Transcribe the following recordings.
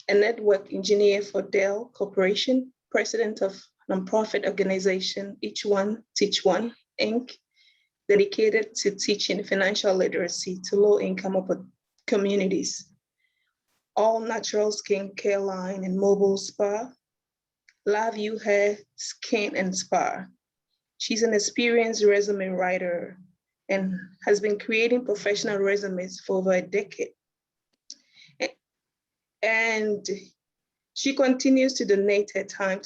a network engineer for Dell Corporation, president of nonprofit organization Each One Teach One, Inc., dedicated to teaching financial literacy to low-income communities. All natural skin care line and mobile spa, Love You Hair, Skin and Spa. She's an experienced resume writer and has been creating professional resumes for over a decade. And she continues to donate her time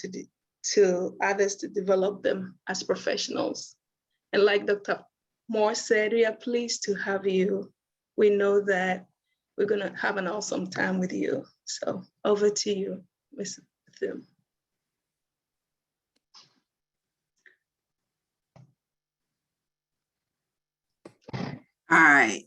to others to develop them as professionals. And like Dr. Moore said, we are pleased to have you. We know that we're gonna have an awesome time with you. So over to you, Ms. Thum. All right.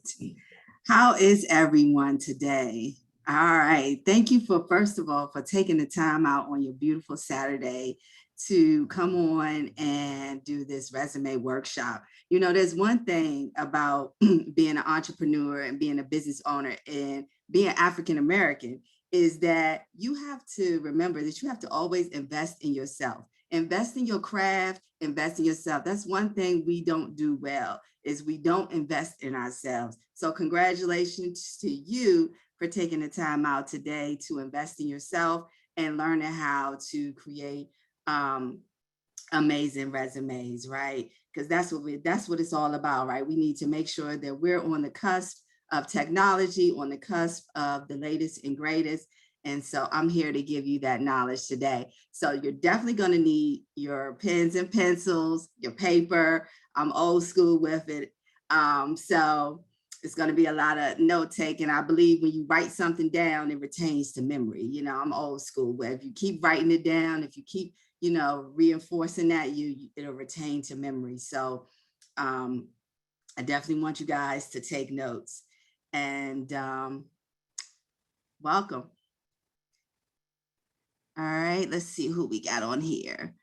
How is everyone today? All right. Thank you for, first of all, for taking the time out on your beautiful Saturday to come on and do this resume workshop. You know, there's one thing about being an entrepreneur and being a business owner and being African-American is that you have to remember that you have to always invest in yourself. Invest in your craft, invest in yourself. That's one thing we don't do well, is we don't invest in ourselves. So congratulations to you for taking the time out today to invest in yourself and learning how to create amazing resumes, right? Because that's what it's all about, right? We need to make sure that we're on the cusp of technology, on the cusp of the latest and greatest. And so I'm here to give you that knowledge today. So you're definitely going to need your pens and pencils, your paper. I'm old school with it. So it's going to be a lot of note taking. I believe when you write something down, it retains to memory. You know, I'm old school, where if you keep writing it down, if you keep, you know, reinforcing that, it'll retain to memory. So I definitely want you guys to take notes, and welcome. All right, let's see who we got on here.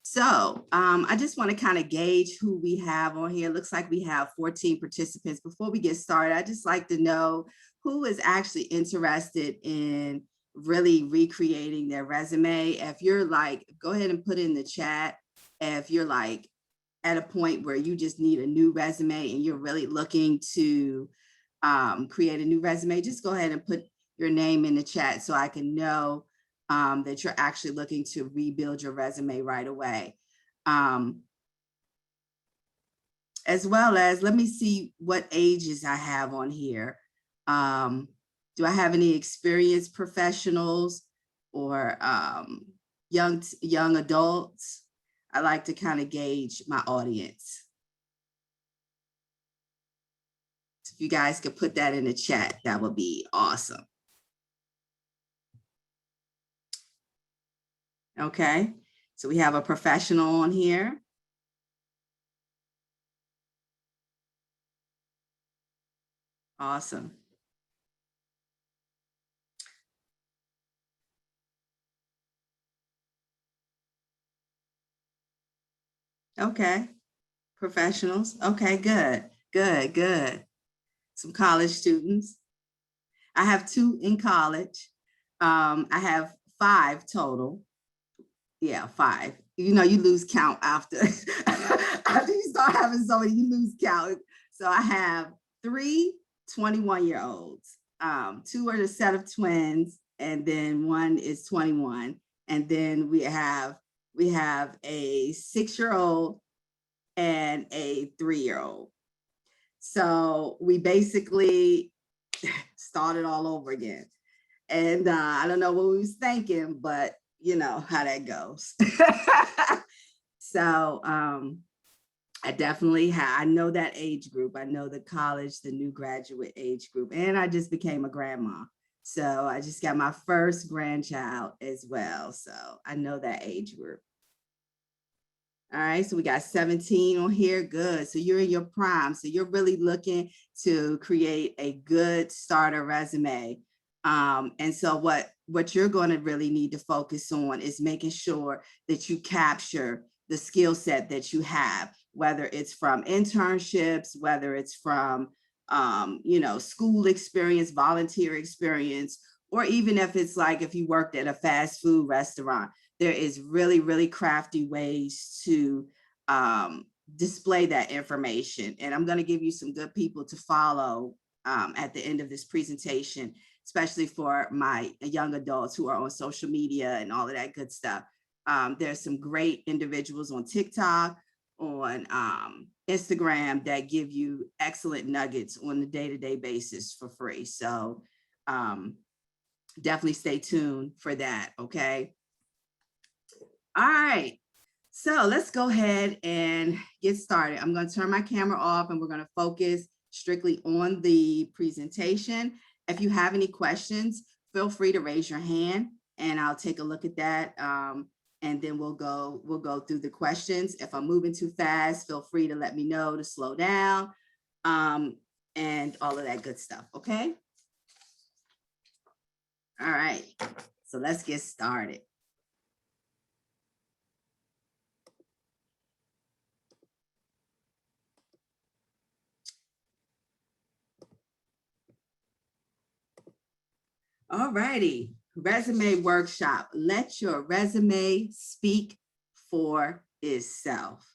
So I just want to kind of gauge who we have on here. Looks like we have 14 participants. Before we get started, I'd just like to know who is actually interested in really recreating their resume. If you're like, go ahead and put in the chat. If you're like at a point where you just need a new resume and you're really looking to create a new resume, just go ahead and put your name in the chat so I can know that you're actually looking to rebuild your resume right away. As well as, let me see what ages I have on here. Do I have any experienced professionals or young adults? I like to kind of gauge my audience. So if you guys could put that in the chat, that would be awesome. Okay, so we have a professional on here. Awesome. Okay, professionals. Okay, good. Some college students. I have 2 in college. I have 5 total. Yeah, 5. You know, you lose count after after you start having so many, you lose count. So I have 3 21-year-olds. 2 are a set of twins, and then 1 is 21. And then we have a 6-year-old and a 3-year-old. So we basically started all over again. And I don't know what we was thinking, but you know how that goes. So I definitely I know that age group. I know the college, the new graduate age group, and I just became a grandma. So I just got my first grandchild as well. So I know that age group. All right, so we got 17 on here. Good. So you're in your prime. So you're really looking to create a good starter resume. And so what you're going to really need to focus on is making sure that you capture the skill set that you have, whether it's from internships, whether it's from, you know, school experience, volunteer experience, or even if it's like if you worked at a fast food restaurant, there is really, really crafty ways to display that information. And I'm going to give you some good people to follow at the end of this presentation, especially for my young adults who are on social media and all of that good stuff. There's some great individuals on TikTok, on Instagram that give you excellent nuggets on a day-to-day basis for free. So definitely stay tuned for that, okay? All right, so let's go ahead and get started. I'm going to turn my camera off and we're going to focus strictly on the presentation. If you have any questions, feel free to raise your hand and I'll take a look at that. And then we'll go through the questions. If I'm moving too fast, feel free to let me know to slow down and all of that good stuff, okay? All right, so let's get started. All righty, resume workshop. Let your resume speak for itself.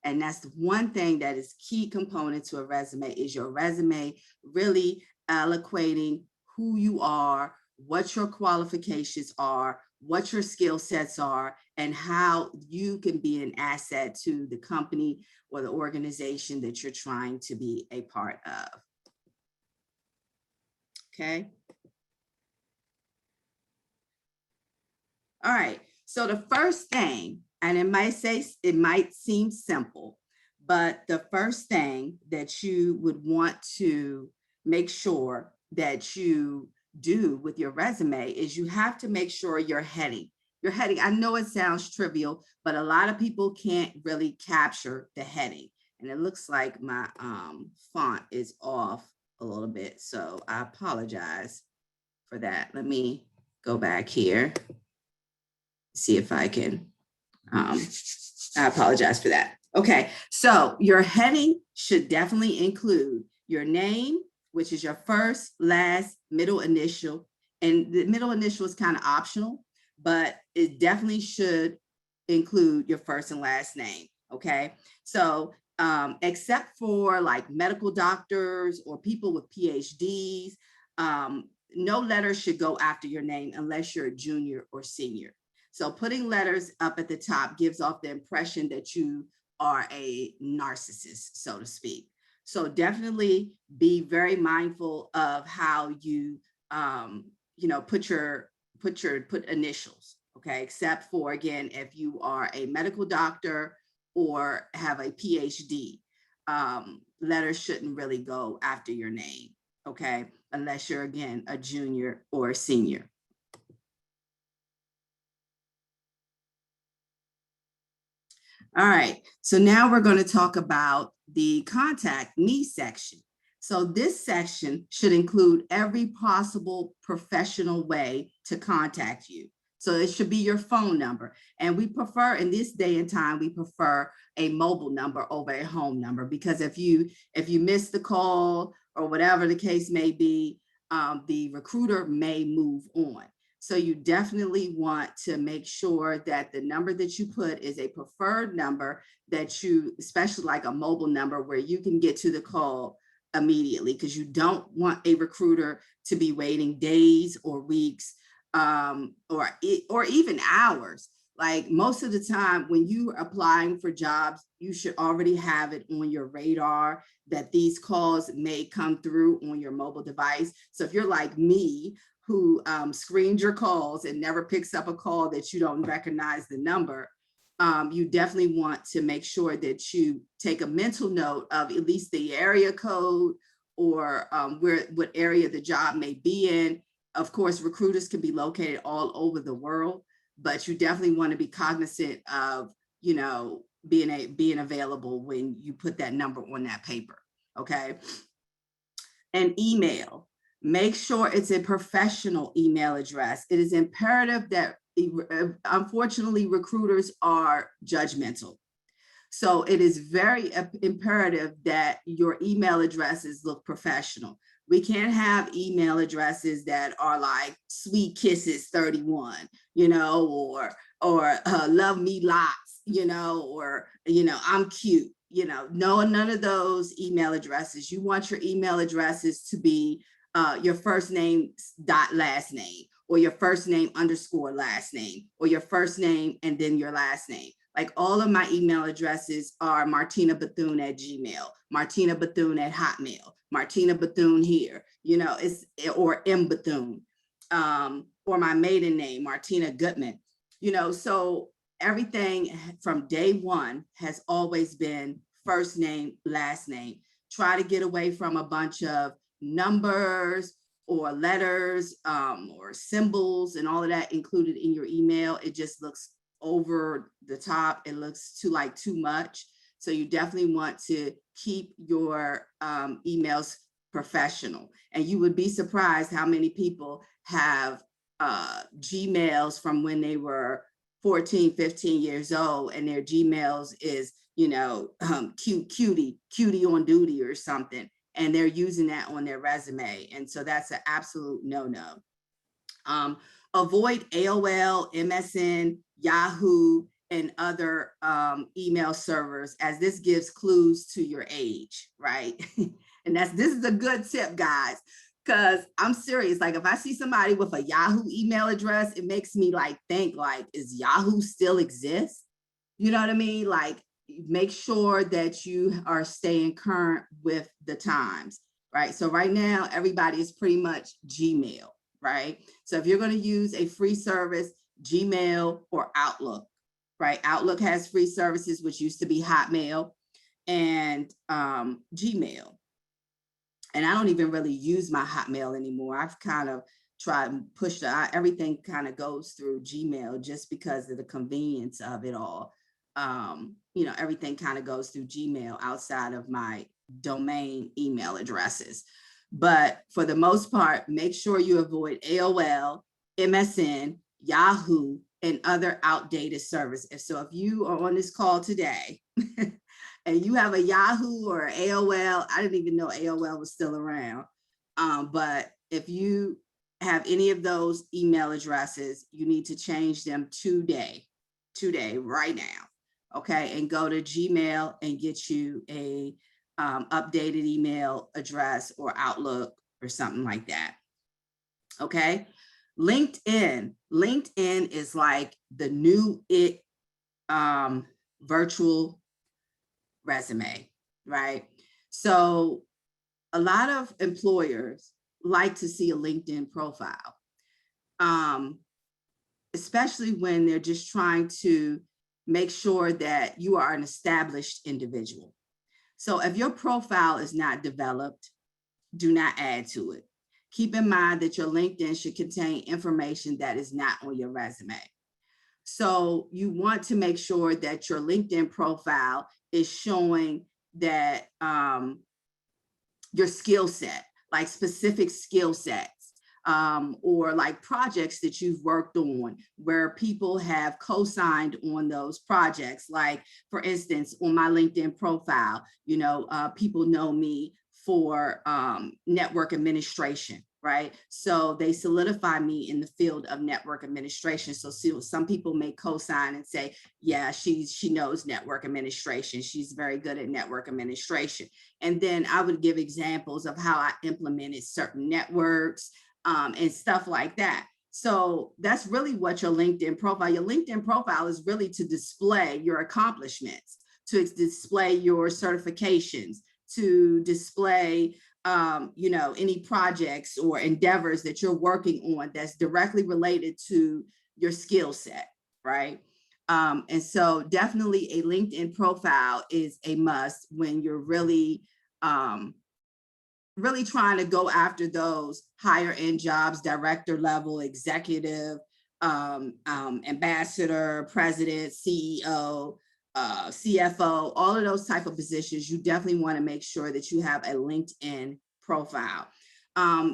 And that's one thing that is key component to a resume is your resume really eloquating who you are, what your qualifications are, what your skill sets are, and how you can be an asset to the company or the organization that you're trying to be a part of. Okay. All right, so the first thing, and it might seem simple, but the first thing that you would want to make sure that you do with your resume is you have to make sure your heading, I know it sounds trivial, but a lot of people can't really capture the heading. And it looks like my font is off a little bit, so I apologize for that. Let me go back here. See if I can, I apologize for that. Okay, so your heading should definitely include your name, which is your first, last, middle initial. And the middle initial is kind of optional, but it definitely should include your first and last name, okay? So except for like medical doctors or people with PhDs, no letter should go after your name unless you're a junior or senior. So putting letters up at the top gives off the impression that you are a narcissist, so to speak. So definitely be very mindful of how you, put initials, okay? Except for, again, if you are a medical doctor or have a PhD, letters shouldn't really go after your name, okay? Unless you're, again, a junior or a senior. All right, so now we're going to talk about the contact me section. So this section should include every possible professional way to contact you. So it should be your phone number. And we prefer, in this day and time, we prefer a mobile number over a home number, because if you miss the call or whatever the case may be, the recruiter may move on. So you definitely want to make sure that the number that you put is a preferred number that you, especially like a mobile number where you can get to the call immediately, because you don't want a recruiter to be waiting days or weeks or even hours. Like most of the time when you're applying for jobs, you should already have it on your radar that these calls may come through on your mobile device. So if you're like me, who screens your calls and never picks up a call that you don't recognize the number, you definitely want to make sure that you take a mental note of at least the area code or what area the job may be in. Of course, recruiters can be located all over the world, but you definitely want to be cognizant of, being available when you put that number on that paper, okay? And email. Make sure it's a professional email address. It is imperative that, unfortunately, recruiters are judgmental. So it is very imperative that your email addresses look professional. We can't have email addresses that are like sweet kisses 31, you know, or love me lots, you know, or, you know, I'm cute, you know, no, none of those email addresses. You want your email addresses to be your first name dot last name, or your first name underscore last name, or your first name and then your last name. Like all of my email addresses are Martina Bethune at Gmail, Martina Bethune at Hotmail, Martina Bethune here, you know, it's, or M Bethune, or my maiden name, Martina Goodman, you know, so everything from day one has always been first name, last name. Try to get away from a bunch of numbers or letters or symbols and all of that included in your email. It just looks over the top. It looks too much. So you definitely want to keep your emails professional. And you would be surprised how many people have Gmails from when they were 14, 15 years old, and their Gmails is, you know, cutie on duty or something. And they're using that on their resume. And so that's an absolute no-no. Avoid AOL, MSN, Yahoo, and other email servers, as this gives clues to your age, right? And this is a good tip, guys, because I'm serious. Like if I see somebody with a Yahoo email address, it makes me like think like, is Yahoo still exist? You know what I mean? Like, make sure that you are staying current with the times, right? So right now, everybody is pretty much Gmail, right? So if you're going to use a free service, Gmail or Outlook, right? Outlook has free services, which used to be Hotmail and Gmail. And I don't even really use my Hotmail anymore. I've kind of tried and pushed everything kind of goes through Gmail just because of the convenience of it all. You know, everything kind of goes through Gmail outside of my domain email addresses. But for the most part, make sure you avoid AOL, MSN, Yahoo, and other outdated services. So if you are on this call today and you have a Yahoo or AOL, I didn't even know AOL was still around. But if you have any of those email addresses, you need to change them today, right now. Okay, and go to Gmail and get you a updated email address or Outlook or something like that. Okay, LinkedIn is like the new virtual resume, right? So a lot of employers like to see a LinkedIn profile, especially when they're just trying to make sure that you are an established individual. So if your profile is not developed, do not add to it. Keep in mind that your LinkedIn should contain information that is not on your resume. So you want to make sure that your LinkedIn profile is showing that your skill set, like specific skill sets, or like projects that you've worked on where people have co-signed on those projects. Like for instance, on my LinkedIn profile, you know, people know me for network administration, right? So they solidify me in the field of network administration. So some people may co-sign and say, yeah, she knows network administration. She's very good at network administration. And then I would give examples of how I implemented certain networks, and stuff like that. So that's really what your LinkedIn profile is really to display your accomplishments, to display your certifications, to display, you know, any projects or endeavors that you're working on that's directly related to your skill set, right? And so definitely a LinkedIn profile is a must when you're really trying to go after those higher end jobs, director level, executive, ambassador, president, CEO, CFO, all of those type of positions. You definitely want to make sure that you have a LinkedIn profile.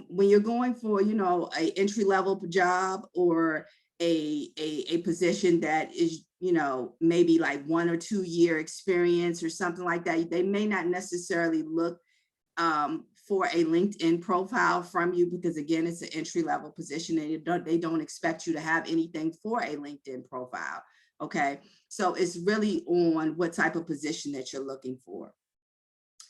When you're going for, you know, an entry level job or a position that is, you know, maybe like 1 or 2 year experience or something like that, they may not necessarily look for a LinkedIn profile from you because again, it's an entry-level position and they don't expect you to have anything for a LinkedIn profile. Okay, so it's really on what type of position that you're looking for.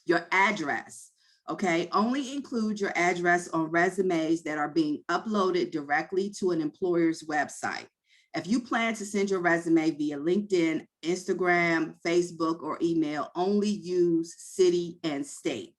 Your address, okay, only include your address on resumes that are being uploaded directly to an employer's website. If you plan to send your resume via LinkedIn, Instagram, Facebook, or email, only use city and state.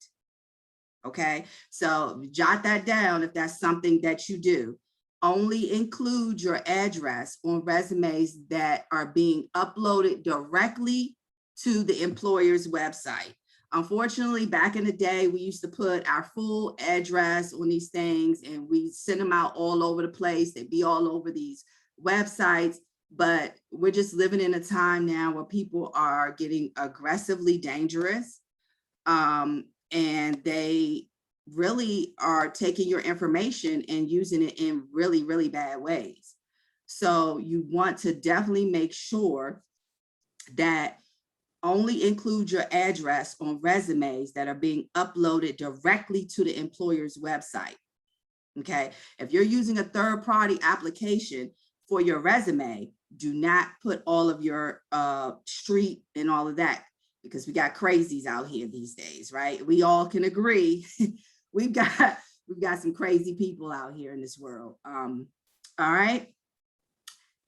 Okay, so jot that down if that's something that you do. Only include your address on resumes that are being uploaded directly to the employer's website. Unfortunately, back in the day, we used to put our full address on these things and we send them out all over the place. They'd be all over these websites, but we're just living in a time now where people are getting aggressively dangerous. And they really are taking your information and using it in really, really bad ways. So you want to definitely make sure that only include your address on resumes that are being uploaded directly to the employer's website. Okay, if you're using a third-party application for your resume, do not put all of your street and all of that, because we got crazies out here these days, right? We all can agree. we've got some crazy people out here in this world. All right.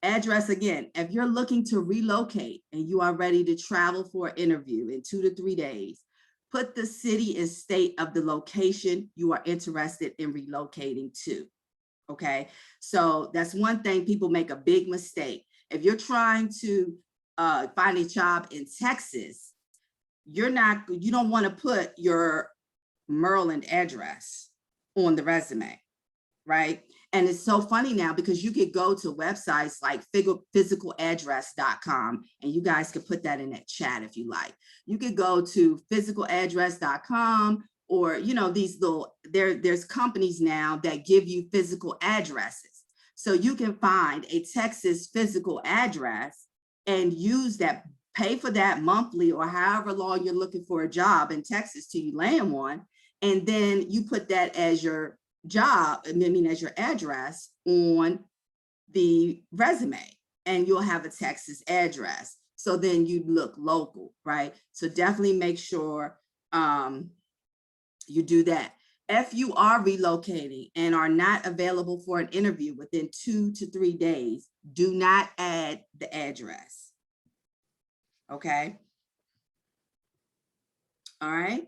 Address again, if you're looking to relocate and you are ready to travel for an interview in 2 to 3 days, put the city and state of the location you are interested in relocating to. Okay, so that's one thing people make a big mistake. If you're trying to find a job in Texas, you don't want to put your Maryland address on the resume, right? And it's so funny now because you could go to websites like physicaladdress.com, and you guys could put that in that chat if you like. You could go to physicaladdress.com, or, you know, these little, there's companies now that give you physical addresses. So you can find a Texas physical address and use that, pay for that monthly or however long you're looking for a job in Texas till you land one. And then you put that as your job, I mean, as your address on the resume, and you'll have a Texas address. So then you look local, right? So definitely make sure you do that. If you are relocating and are not available for an interview within 2 to 3 days, do not add the address. Okay. All right.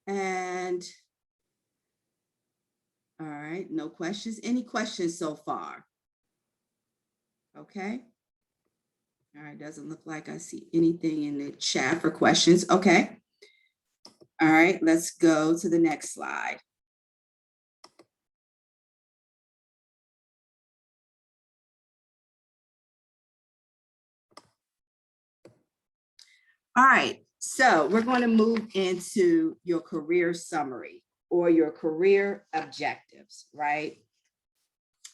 And all right, no questions. Any questions so far? Okay. All right, doesn't look like I see anything in the chat for questions. Okay. All right, let's go to the next slide. All right, so we're going to move into your career summary or your career objectives, right?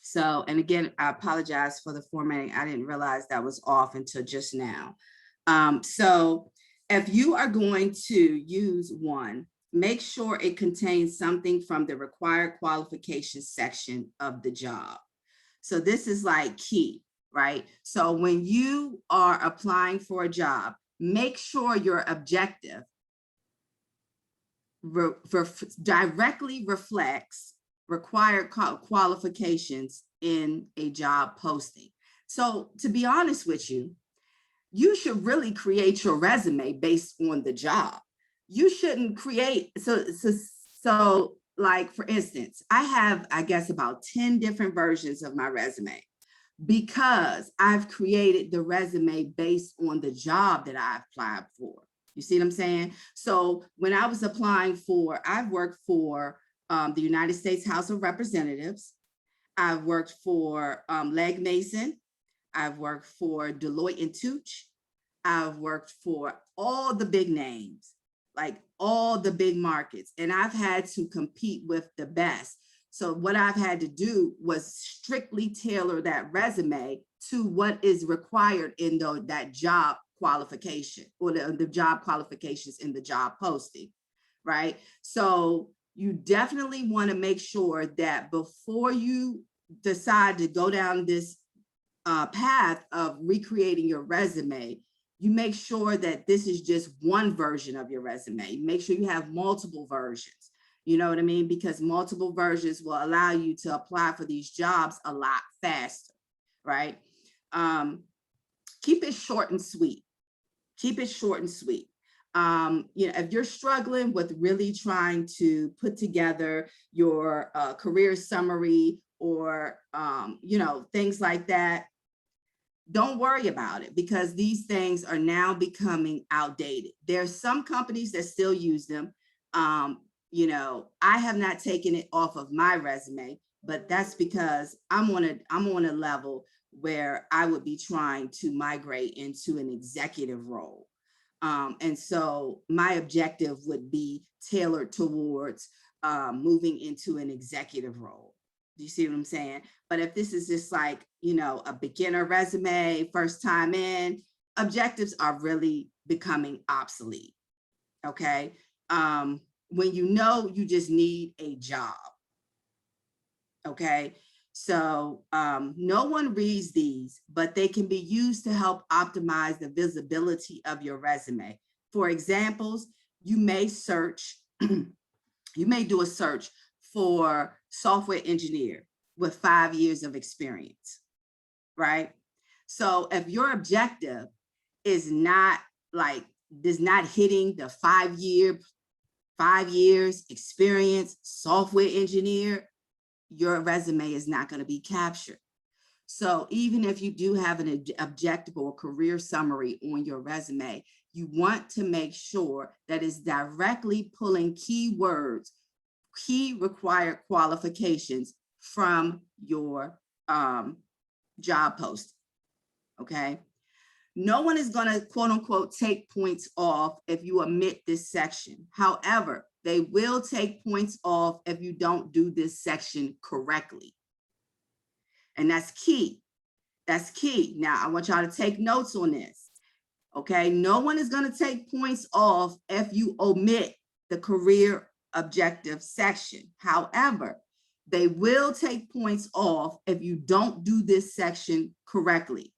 So, and again, I apologize for the formatting. I didn't realize that was off until just now. So if you are going to use one, make sure it contains something from the required qualifications section of the job. So this is like key, right? So when you are applying for a job, make sure your objective directly reflects required qualifications in a job posting. So to be honest with you, you should really create your resume based on the job. You shouldn't create, so like for instance, I have, I guess, about 10 different versions of my resume because I've created the resume based on the job that I applied for. You see what I'm saying? So when I was applying for, I've worked for the United States House of Representatives. I've worked for Legg Mason. I've worked for Deloitte & Touche. I've worked for all the big names, like all the big markets, and I've had to compete with the best. So what I've had to do was strictly tailor that resume to what is required in that job qualification or the job qualifications in the job posting, right? So you definitely want to make sure that before you decide to go down this path of recreating your resume, you make sure that this is just one version of your resume. Make sure you have multiple versions. You know what I mean? Because multiple versions will allow you to apply for these jobs a lot faster, right? Keep it short and sweet. Keep it short and sweet. You know, if you're struggling with really trying to put together your career summary or, you know, things like that, don't worry about it, because these things are now becoming outdated. There's some companies that still use them. You know, I have not taken it off of my resume, but that's because I'm on a level where I would be trying to migrate into an executive role. And so my objective would be tailored towards moving into an executive role. Do you see what I'm saying? But if this is just like, you know, a beginner resume, first time in, objectives are really becoming obsolete. Okay. When you know you just need a job. Okay. So no one reads these, but they can be used to help optimize the visibility of your resume. For examples, you may search, you may do a search for software engineer with 5 years of experience, right? So if your objective is not hitting the 5 years experience software engineer, your resume is not going to be captured. So even if you do have an objective or career summary on your resume, you want to make sure that it's directly pulling keywords, key required qualifications from your job post. Okay. No one is going to quote unquote take points off if you omit this section. However, they will take points off if you don't do this section correctly. And that's key. That's key. Now, I want y'all to take notes on this. Okay. No one is going to take points off if you omit the career objective section. However, they will take points off if you don't do this section correctly.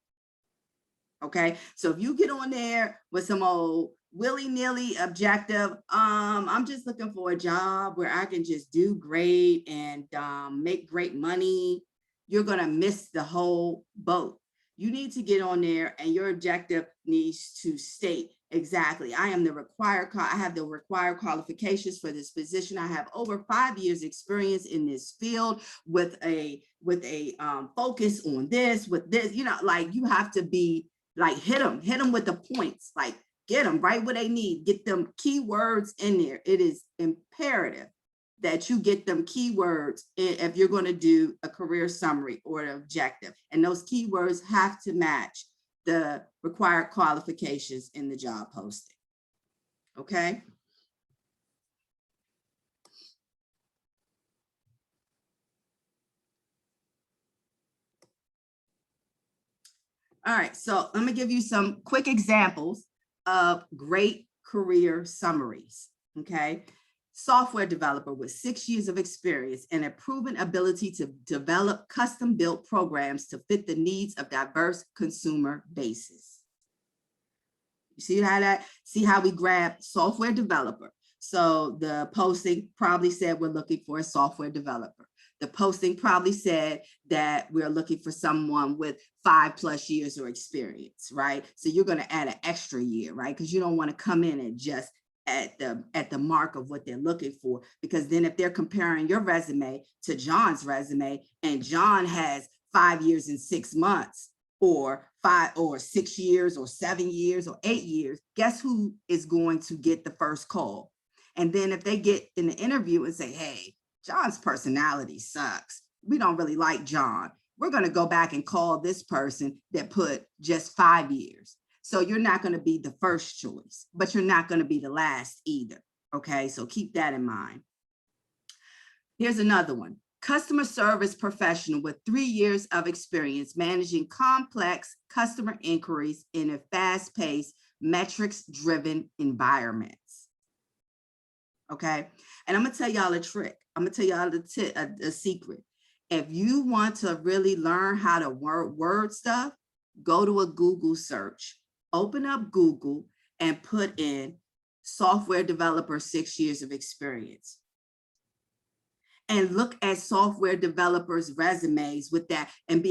Okay, so if you get on there with some old willy-nilly objective, I'm just looking for a job where I can just do great and make great money, you're gonna miss the whole boat. You need to get on there and your objective needs to state exactly, I have the required qualifications for this position. I have over 5 years experience in this field with a focus on this, with this, you know, like you have to be like, hit them with the points, like get them right where they need, get them keywords in there. It is imperative that you get them keywords if you're going to do a career summary or an objective. And those keywords have to match the required qualifications in the job posting. Okay. All right, so let me give you some quick examples of great career summaries, okay? Software developer with 6 years of experience and a proven ability to develop custom-built programs to fit the needs of diverse consumer bases. You see how we grab software developer. So the posting probably said we're looking for a software developer. The posting probably said that we're looking for someone with 5+ years of experience, right? So you're going to add an extra year, right? Because you don't want to come in and just at the mark of what they're looking for, because then if they're comparing your resume to John's resume and John has 5 years and 6 months or 6 years or 7 years or 8 years, guess who is going to get the first call? And then if they get in the interview and say, hey, John's personality sucks, we don't really like John, we're going to go back and call this person that put just 5 years. So you're not going to be the first choice, but you're not going to be the last either. Okay, so keep that in mind. Here's another one. customer service professional with 3 years of experience managing complex customer inquiries in a fast-paced, metrics-driven environments. Okay, and I'm gonna tell y'all a trick. I'm gonna tell y'all a secret. If you want to really learn how to word stuff, go to a Google search, open up Google and put in software developer 6 years of experience. And look at software developers' resumes with that and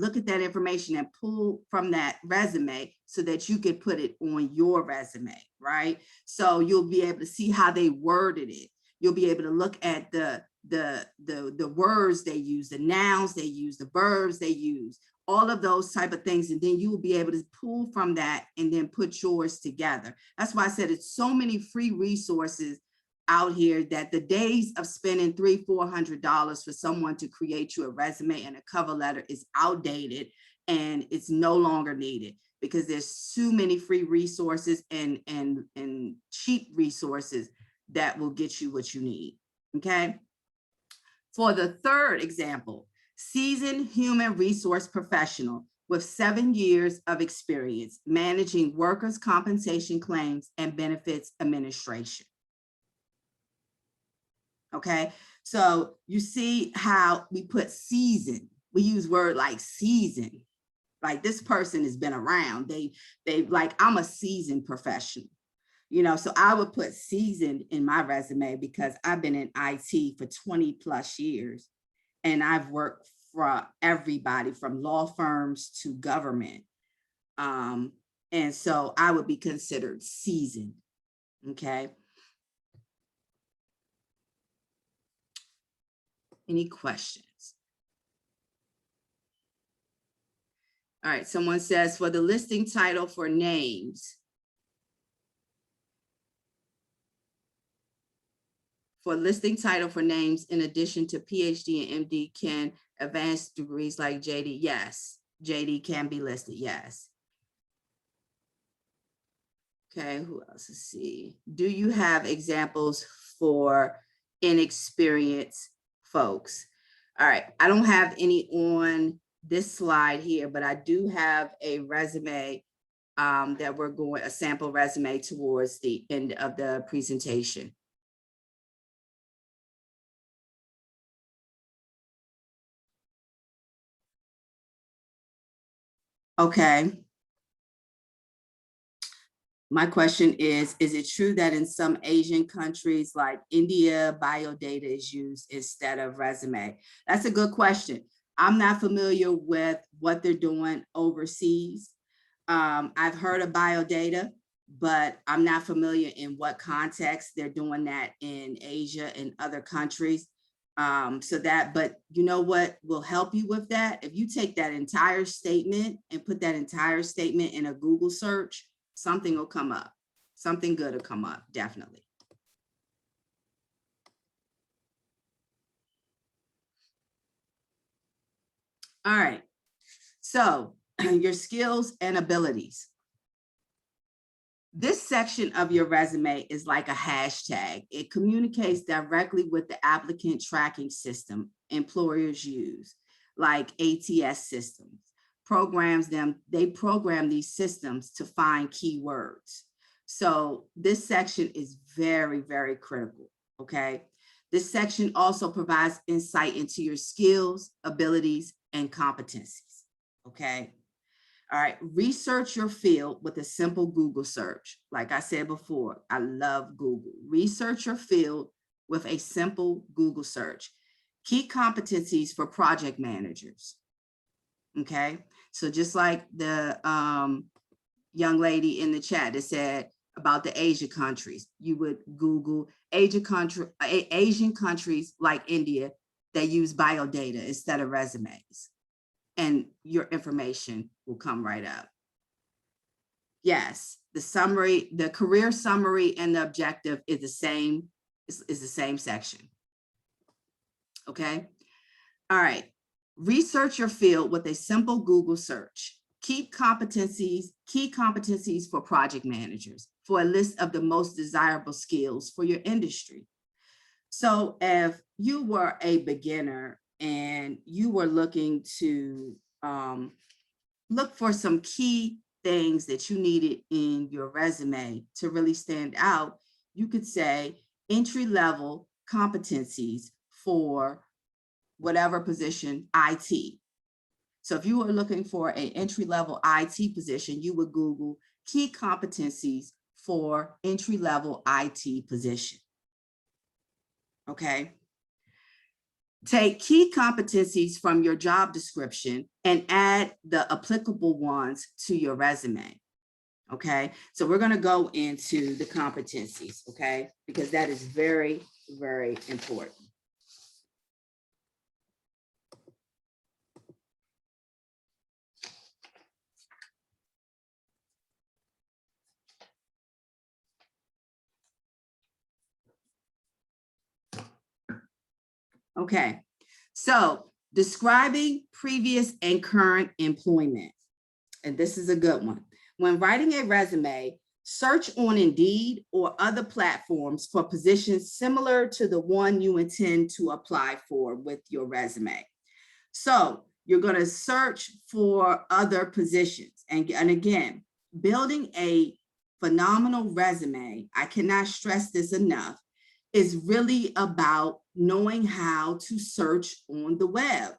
look at that information and pull from that resume so that you could put it on your resume, right? So you'll be able to see how they worded it. You'll be able to look at the words they use, the nouns they use, the verbs they use, all of those type of things. And then you will be able to pull from that and then put yours together. That's why I said it's so many free resources out here that the days of spending $300–400 for someone to create you a resume and a cover letter is outdated, and it's no longer needed because there's too many free resources and cheap resources that will get you what you need. Okay. For the third example, seasoned human resource professional with 7 years of experience managing workers' compensation claims and benefits administration. Okay, so you see how we put season. We use word like season, like this person has been around. They like, I'm a seasoned professional, you know, so I would put seasoned in my resume because I've been in IT for 20+ years and I've worked for everybody from law firms to government. And so I would be considered seasoned, okay? Any questions? All right, someone says for the listing title for names. For listing title for names, in addition to PhD and MD, can advanced degrees like JD? Yes, JD can be listed, yes. Okay, who else? Let's see. Do you have examples for inexperienced folks? All right, I don't have any on this slide here, but I do have a resume that we're going, a sample resume towards the end of the presentation. Okay. My question is it true that in some Asian countries like India, biodata is used instead of resume? That's a good question. I'm not familiar with what they're doing overseas. I've heard of biodata, but I'm not familiar in what context they're doing that in Asia and other countries. But you know what will help you with that? If you take that entire statement and put that entire statement in a Google search, something will come up. Something good will come up, definitely. All right, so your skills and abilities. This section of your resume is like a hashtag. It communicates directly with the applicant tracking system employers use, like ATS systems. They program these systems to find keywords. So this section is very, very critical, okay? This section also provides insight into your skills, abilities, and competencies, okay? All right, research your field with a simple Google search. Like I said before, I love Google. Research your field with a simple Google search. Key competencies for project managers, okay? So just like the young lady in the chat that said about the Asian countries, you would Google Asian countries like India that use biodata instead of resumes, and your information will come right up. Yes, the summary, the career summary and the objective is the same, is the same section. Okay, all right. Research your field with a simple Google search. Key competencies for project managers for a list of the most desirable skills for your industry. So if you were a beginner and you were looking to look for some key things that you needed in your resume to really stand out, you could say entry-level competencies for whatever position, IT. So if you were looking for an entry-level IT position, you would Google key competencies for entry-level IT position. Okay. Take key competencies from your job description and add the applicable ones to your resume. Okay, so we're going to go into the competencies, okay, because that is very, very important. Okay, so describing previous and current employment, and this is a good one. When writing a resume, search on Indeed or other platforms for positions similar to the one you intend to apply for with your resume. So you're going to search for other positions. And again, building a phenomenal resume, I cannot stress this enough, is really about knowing how to search on the web.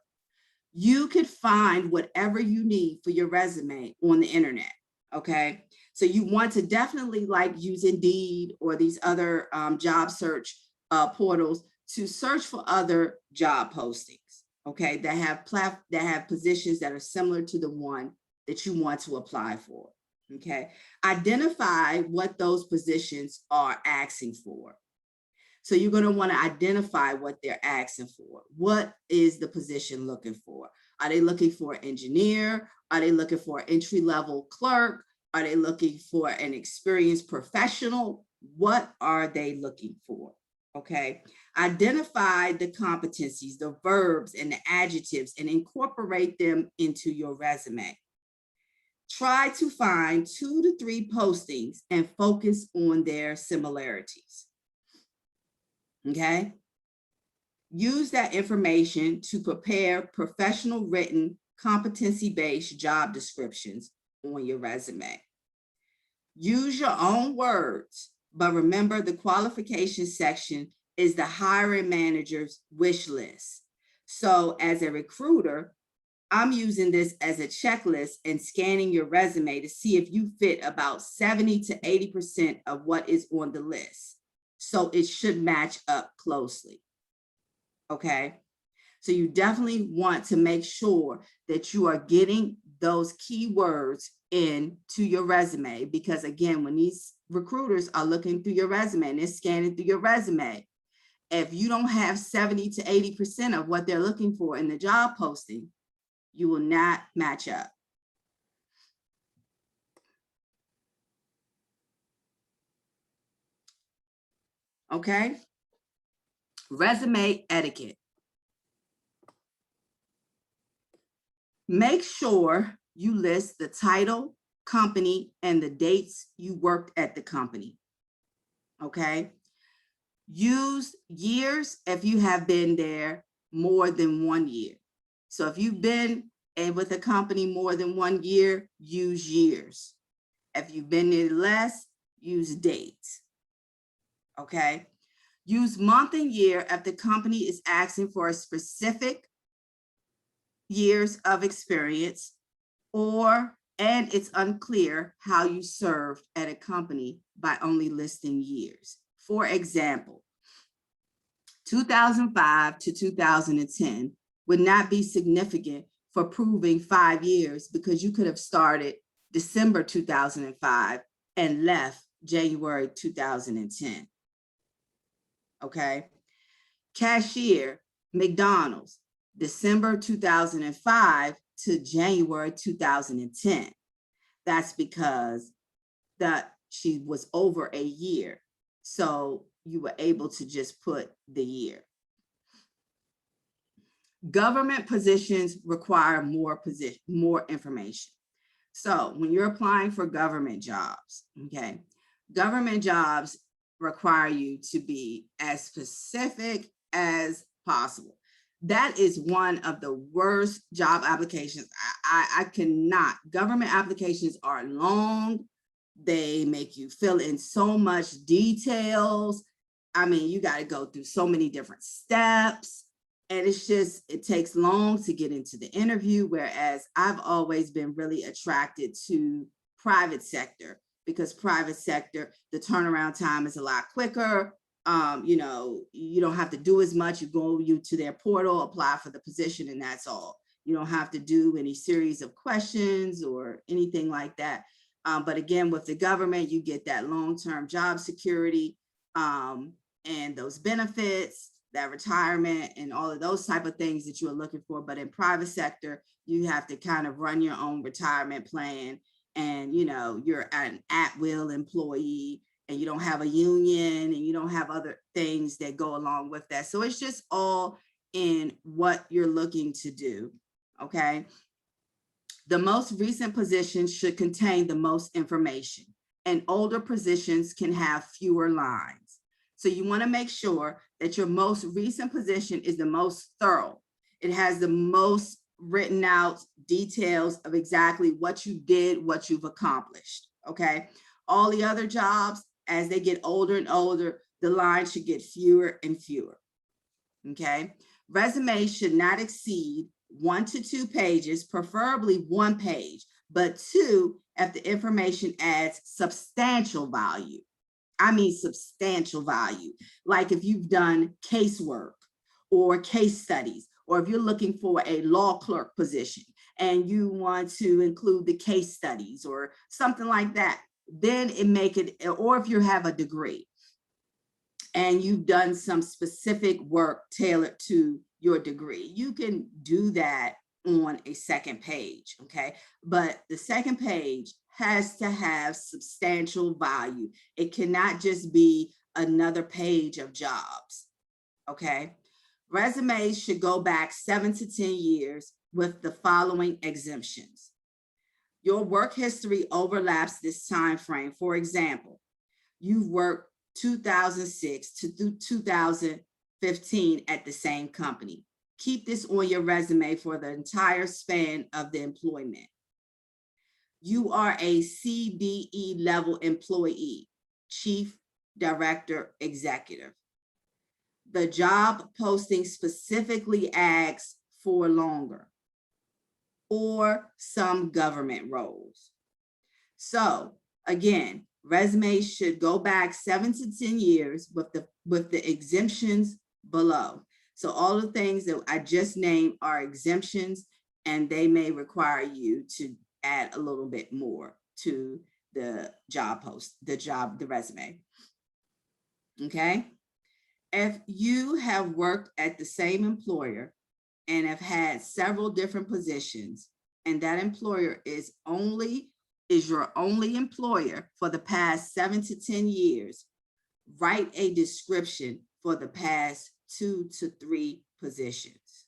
You could find whatever you need for your resume on the internet, okay? So you want to definitely use Indeed or these other job search portals to search for other job postings, okay? That have positions that are similar to the one that you want to apply for, okay? Identify what those positions are asking for. So you're going to want to identify what they're asking for. What is the position looking for? Are they looking for an engineer? Are they looking for an entry-level clerk? Are they looking for an experienced professional? What are they looking for? Okay. Identify the competencies, the verbs and the adjectives, and incorporate them into your resume. Try to find 2 to 3 postings and focus on their similarities. Okay. Use that information to prepare professional written competency-based job descriptions on your resume. Use your own words, but remember the qualifications section is the hiring manager's wish list. So as a recruiter, I'm using this as a checklist and scanning your resume to see if you fit about 70 to 80% of what is on the list. So it should match up closely. Okay. So you definitely want to make sure that you are getting those keywords into your resume, because again, when these recruiters are looking through your resume and they're scanning through your resume, if you don't have 70 to 80% of what they're looking for in the job posting, you will not match up. Okay. Resume etiquette. Make sure you list the title, company, and the dates you worked at the company. Okay. Use years if you have been there more than 1 year. So if you've been with a company more than 1 year, use years. If you've been there less, use dates. Okay. Use month and year if the company is asking for a specific years of experience, and it's unclear how you served at a company by only listing years. For example, 2005 to 2010 would not be significant for proving 5 years, because you could have started December 2005 and left January 2010. Okay. Cashier, McDonald's, December 2005 to January 2010. That's because she was over a year. So you were able to just put the year. Government positions require more information. So when you're applying for government jobs, okay, government jobs require you to be as specific as possible. That is one of the worst job applications. I cannot. Government applications are long. They make you fill in so much details. I mean, you got to go through so many different steps. And it's just, it takes long to get into the interview. Whereas I've always been really attracted to private sector, because private sector, the turnaround time is a lot quicker. You know, you don't have to do as much. You go to their portal, apply for the position, and that's all. You don't have to do any series of questions or anything like that. But again, with the government, you get that long-term job security and those benefits, that retirement, and all of those type of things that you are looking for. But in private sector, you have to kind of run your own retirement plan, and you know, you're an at-will employee, and you don't have a union, and you don't have other things that go along with that. So it's just all in what you're looking to do, okay? The most recent positions should contain the most information, and older positions can have fewer lines. So you want to make sure that your most recent position is the most thorough. It has the most written out details of exactly what you did, what you've accomplished, okay? All the other jobs, as they get older and older, the lines should get fewer and fewer, okay? Resumes should not exceed 1 to 2 pages, preferably 1 page, but 2 if the information adds substantial value. I mean substantial value, like if you've done casework or case studies, or if you're looking for a law clerk position and you want to include the case studies or something like that, then it make it, or if you have a degree and you've done some specific work tailored to your degree, you can do that on a second page, okay? But the second page has to have substantial value. It cannot just be another page of jobs, okay? Resumes should go back 7 to 10 years with the following exemptions. Your work history overlaps this time frame. For example, you've worked 2006 to 2015 at the same company. Keep this on your resume for the entire span of the employment. You are a CDE level employee, Chief Director Executive. The job posting specifically asks for longer, or some government roles. So again, resumes should go back 7 to 10 years with the exemptions below. So all the things that I just named are exemptions, and they may require you to add a little bit more to the job post, the resume. Okay. If you have worked at the same employer and have had several different positions, and that employer is your only employer for the past 7 to 10 years, write a description for the past 2 to 3 positions.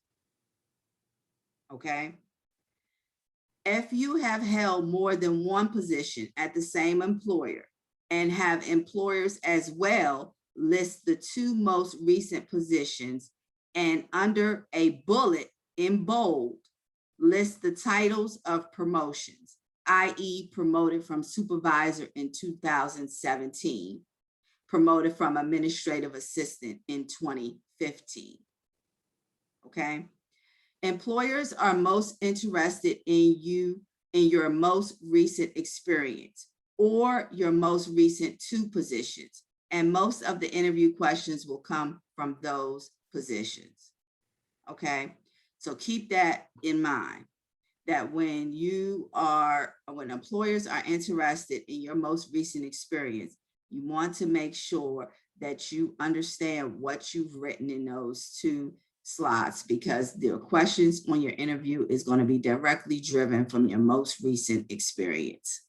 Okay. If you have held more than one position at the same employer and have employers as well, list the 2 most recent positions, and under a bullet in bold, list the titles of promotions, i.e. promoted from supervisor in 2017, promoted from administrative assistant in 2015, okay? Employers are most interested in your most recent experience or your most recent 2 positions, and most of the interview questions will come from those positions, okay? So keep that in mind, that when employers are interested in your most recent experience, you want to make sure that you understand what you've written in those 2 slots, because the questions on your interview is going to be directly driven from your most recent experience.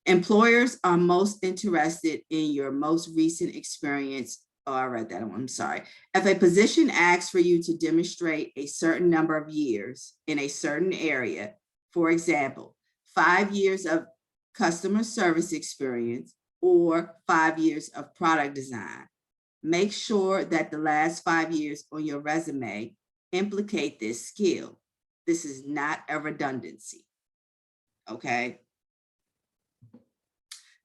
Employers are most interested in your most recent experience. Oh, I read that one, I'm sorry. If a position asks for you to demonstrate a certain number of years in a certain area, for example, 5 years of customer service experience, or 5 years of product design. Make sure that the last 5 years on your resume implicate this skill. This is not a redundancy, okay?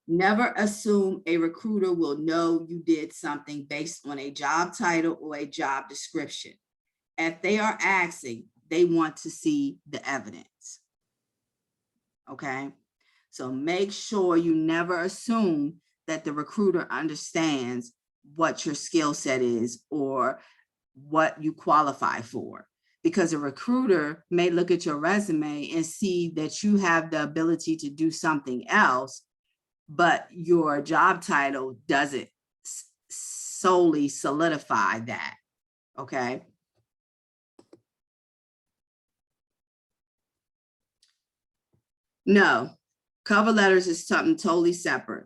Never assume a recruiter will know you did something based on a job title or a job description. If they are asking, they want to see the evidence, okay? So make sure you never assume that the recruiter understands what your skill set is or what you qualify for. Because a recruiter may look at your resume and see that you have the ability to do something else, but your job title doesn't solely solidify that, okay? No, cover letters is something totally separate.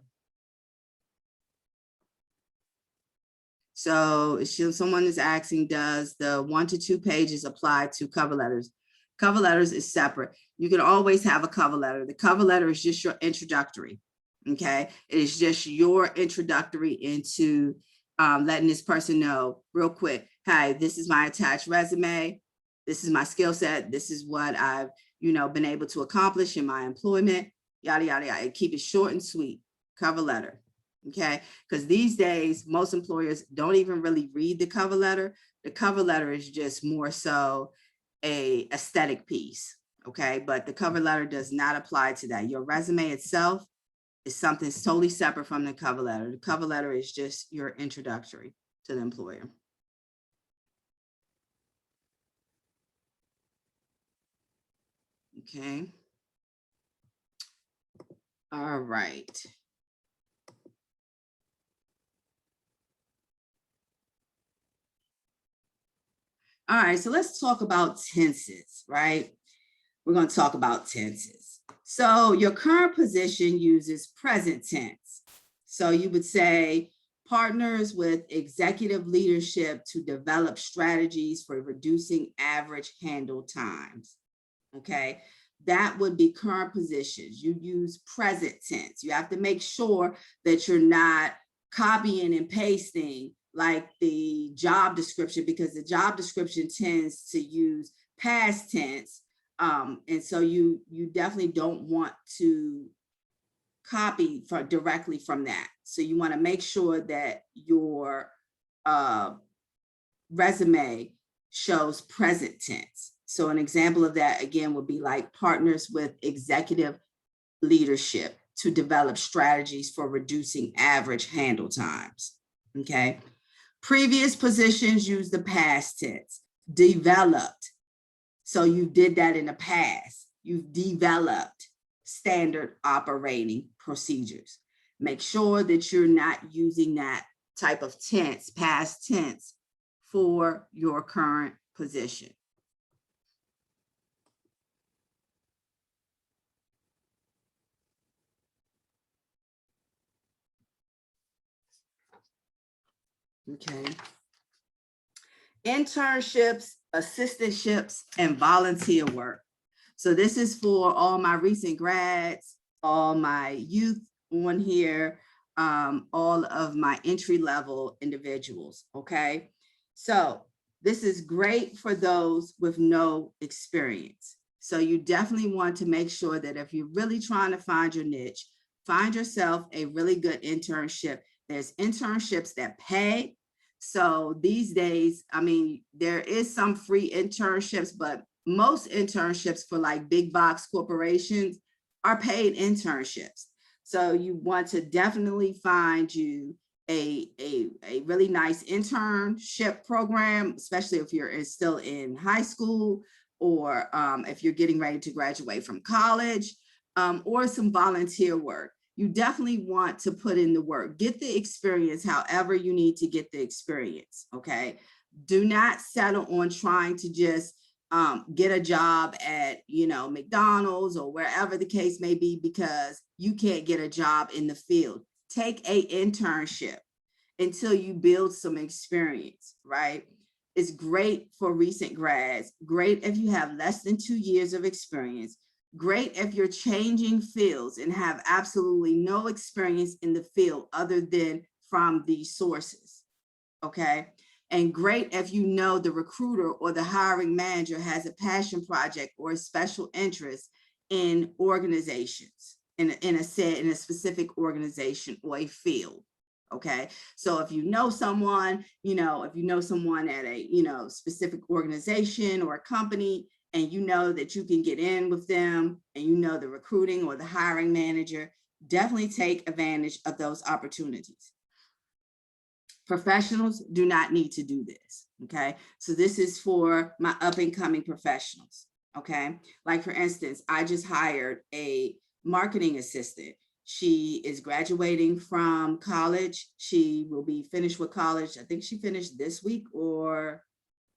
So if someone is asking, does the 1 to 2 pages apply to cover letters? Cover letters is separate. You can always have a cover letter. The cover letter is just your introductory, okay? It is just your introductory into letting this person know real quick, hey, this is my attached resume. This is my skill set. This is what I've, been able to accomplish in my employment, yada, yada, yada. Keep it short and sweet, cover letter. Okay, because these days, most employers don't even really read the cover letter. The cover letter is just more so a aesthetic piece, okay? But the cover letter does not apply to that. Your resume itself is something totally separate from the cover letter. The cover letter is just your introductory to the employer. Okay. All right. All right, so let's talk about tenses, right? We're going to talk about tenses. So your current position uses present tense. So you would say partners with executive leadership to develop strategies for reducing average handle times. Okay, that would be current positions. You use present tense. You have to make sure that you're not copying and pasting like the job description, because the job description tends to use past tense. And so you definitely don't want to copy directly from that. So you want to make sure that your resume shows present tense. So an example of that, again, would be like partners with executive leadership to develop strategies for reducing average handle times, okay? Previous positions use the past tense, developed. So you did that in the past. You've developed standard operating procedures. Make sure that you're not using that type of tense, past tense, for your current position. Okay. Internships, assistantships, and volunteer work. So this is for all my recent grads, all my youth on here, all of my entry-level individuals, okay? So this is great for those with no experience. So you definitely want to make sure that if you're really trying to find your niche, find yourself a really good internship. There's internships that pay. So these days, I mean, there is some free internships, but most internships for like big box corporations are paid internships. So you want to definitely find you a really nice internship program, especially if you're still in high school or if you're getting ready to graduate from college, or some volunteer work. You definitely want to put in the work, get the experience however you need to get the experience, okay? Do not settle on trying to just get a job at, McDonald's or wherever the case may be, because you can't get a job in the field. Take an internship until you build some experience, right? It's great for recent grads, great if you have less than 2 years of experience. Great if you're changing fields and have absolutely no experience in the field other than from these sources, okay? And great if you know the recruiter or the hiring manager has a passion project or a special interest in organizations, in a specific organization or a field, okay? So if you know someone, if you know someone at a, specific organization or a company, and you know that you can get in with them, and you know the recruiting or the hiring manager, definitely take advantage of those opportunities. Professionals do not need to do this, okay? So this is for my up and coming professionals, okay? Like for instance, I just hired a marketing assistant. She is graduating from college. She will be finished with college. I think she finished this week or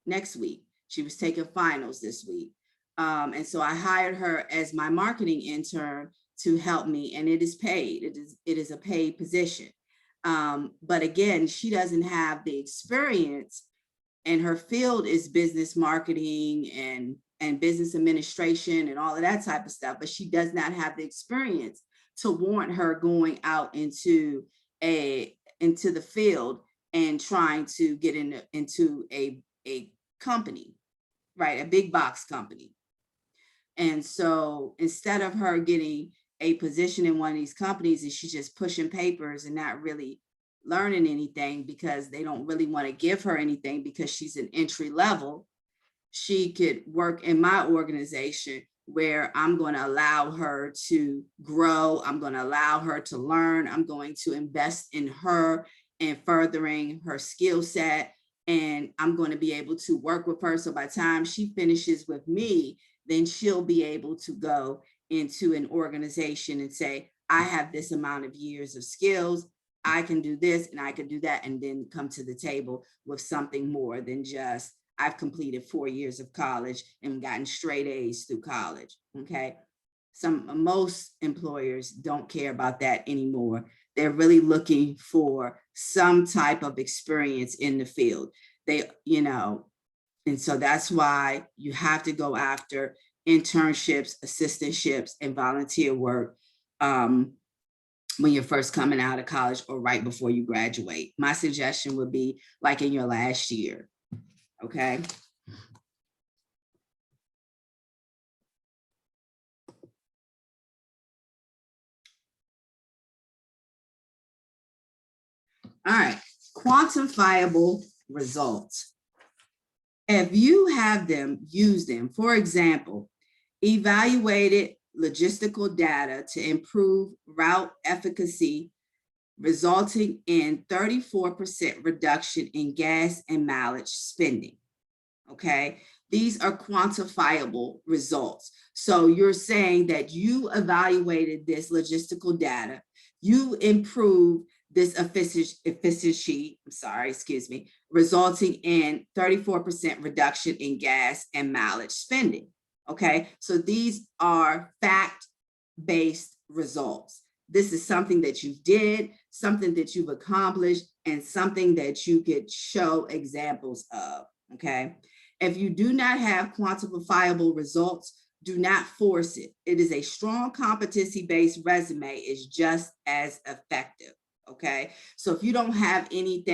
next week. She was taking finals this week. And so I hired her as my marketing intern to help me, and it is paid. It is a paid position. But again, she doesn't have the experience, and her field is business marketing and business administration and all of that type of stuff, but she does not have the experience to warrant her going out into the field and trying to get into a company, right? A big box company. And so instead of her getting a position in one of these companies, and she's just pushing papers and not really learning anything because they don't really want to give her anything because she's an entry level, she could work in my organization where I'm going to allow her to grow. I'm going to allow her to learn. I'm going to invest in her and furthering her skill set. And I'm going to be able to work with her. So by the time she finishes with me, then she'll be able to go into an organization and say, I have this amount of years of skills. I can do this and I can do that, and then come to the table with something more than just, I've completed 4 years of college and gotten straight A's through college, okay? Most employers don't care about that anymore. They're really looking for some type of experience in the field. And so that's why you have to go after internships, assistantships, and volunteer work when you're first coming out of college or right before you graduate. My suggestion would be like in your last year, okay? All right, quantifiable results. If you have them, use them. For example, evaluated logistical data to improve route efficacy, resulting in 34% reduction in gas and mileage spending, okay? These are quantifiable results. So you're saying that you evaluated this logistical data, you improved this efficiency, resulting in 34% reduction in gas and mileage spending, okay? So these are fact-based results. This is something that you did, something that you've accomplished, and something that you could show examples of, okay? If you do not have quantifiable results, do not force it. It is a strong competency-based resume is just as effective, okay? So if you don't have any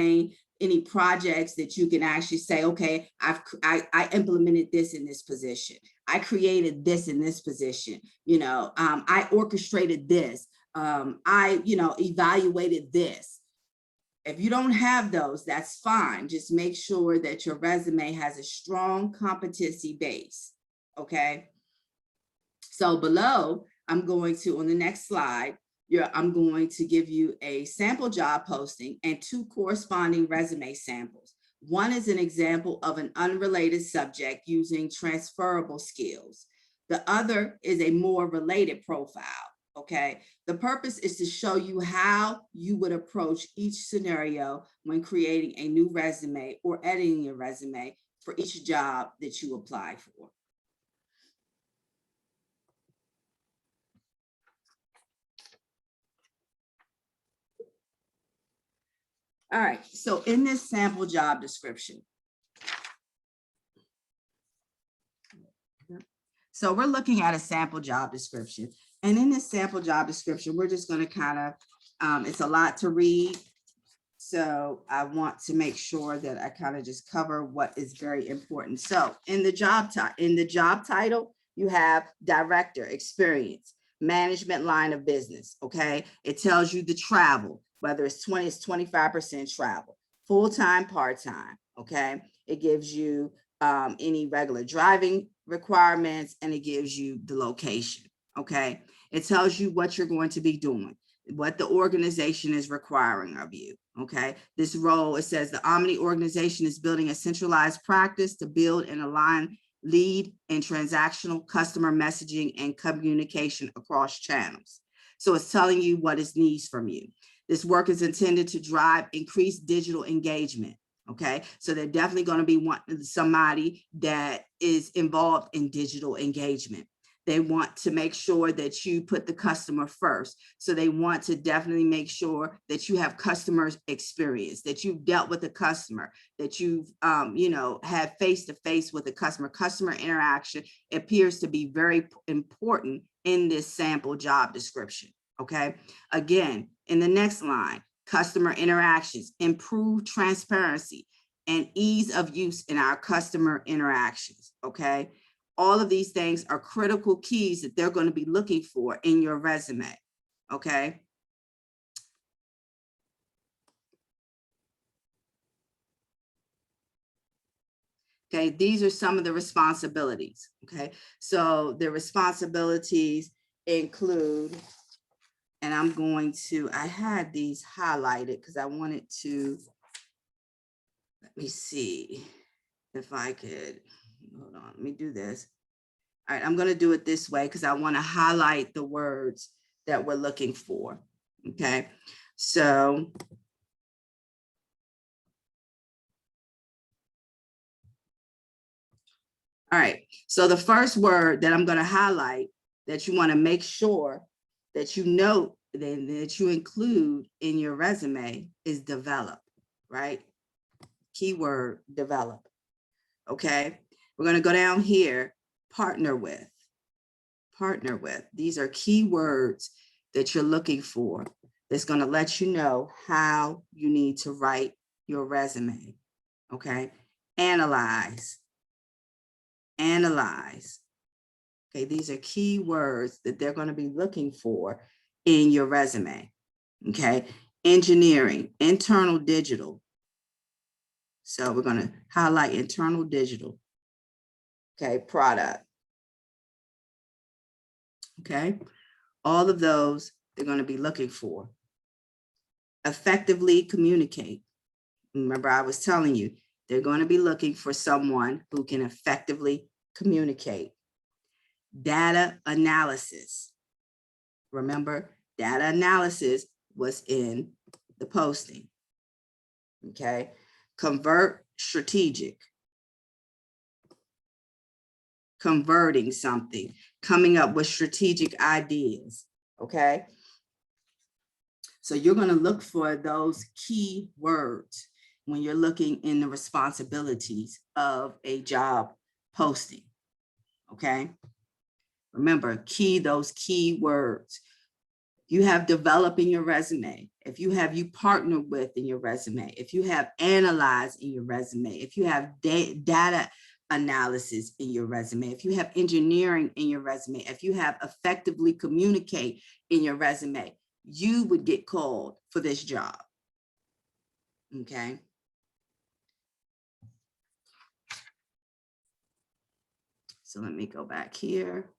projects that you can actually say, okay, I implemented this in this position. I created this in this position. I orchestrated this. I evaluated this. If you don't have those, that's fine. Just make sure that your resume has a strong competency base, okay? So below, I'm going to, on the next slide, I'm going to give you a sample job posting and 2 corresponding resume samples. One is an example of an unrelated subject using transferable skills. The other is a more related profile, okay? The purpose is to show you how you would approach each scenario when creating a new resume or editing your resume for each job that you apply for. All right, so in this sample job description, So we're looking at a sample job description. And in this sample job description, we're just going to kind of, it's a lot to read. So I want to make sure that I kind of just cover what is very important. So in the job title, you have director, experience, management line of business. Okay. It tells you the travel, whether it's 25% travel, full-time, part-time. Okay. It gives you any regular driving requirements, and it gives you the location. Okay. It tells you what you're going to be doing, what the organization is requiring of you. Okay. This role, it says the Omni organization is building a centralized practice to build and align lead and transactional customer messaging and communication across channels. So it's telling you what it needs from you. This work is intended to drive increased digital engagement. Okay. So they're definitely going to be wanting somebody that is involved in digital engagement. They want to make sure that you put the customer first. So they want to definitely make sure that you have customer experience, that you've dealt with the customer, that you've, had face-to-face with the customer. Customer interaction appears to be very important in this sample job description. Okay. Again, in the next line, customer interactions, improve transparency and ease of use in our customer interactions. Okay. All of these things are critical keys that they're going to be looking for in your resume. Okay. Okay, these are some of the responsibilities. Okay, so the responsibilities include, and I'm going to, I had these highlighted because I wanted to, let me see if I could, hold on, let me do this. All right, I'm going to do it this way because I want to highlight the words that we're looking for. Okay, so all right, so the first word that I'm going to highlight that you want to make sure that you note that you include in your resume is develop, right? Keyword develop. Okay, we're going to go down here, partner with. Partner with. These are key words that you're looking for that's going to let you know how you need to write your resume. Okay, analyze. Analyze. Okay, these are key words that they're going to be looking for in your resume. Okay, engineering, internal digital. So we're going to highlight internal digital. Okay, product. Okay, all of those they're going to be looking for. Effectively communicate. Remember, I was telling you, they're going to be looking for someone who can effectively communicate. Data analysis. Remember, data analysis was in the posting. Okay, convert, strategic. Converting something, coming up with strategic ideas. Okay, so you're going to look for those key words when you're looking in the responsibilities of a job posting. Okay, remember, those key words. You have develop in your resume, if you have you partner with in your resume, if you have analyze in your resume, if you have data analysis in your resume, if you have engineering in your resume, if you have effectively communicate in your resume, you would get called for this job. Okay. So let me go back here.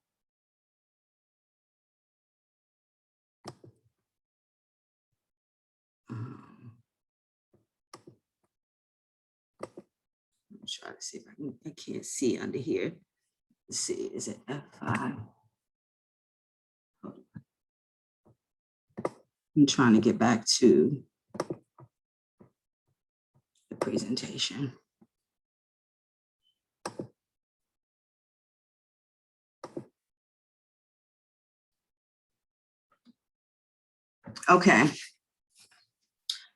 Try to see if I can't see under here. Let's see, is it F5? I'm trying to get back to the presentation. Okay.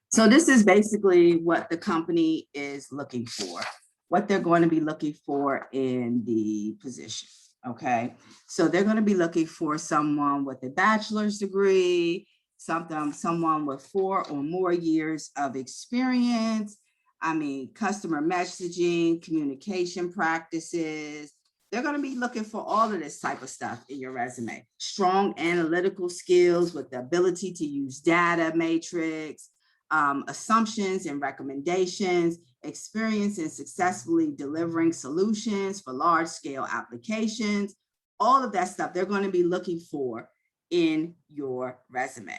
So this is basically what the company is looking for, what they're going to be looking for in the position. Okay, so they're going to be looking for someone with a bachelor's degree, someone with 4 or more years of experience. I mean, customer messaging, communication practices. They're going to be looking for all of this type of stuff in your resume. Strong analytical skills with the ability to use data matrix, assumptions and recommendations, experience in successfully delivering solutions for large scale applications, all of that stuff they're going to be looking for in your resume.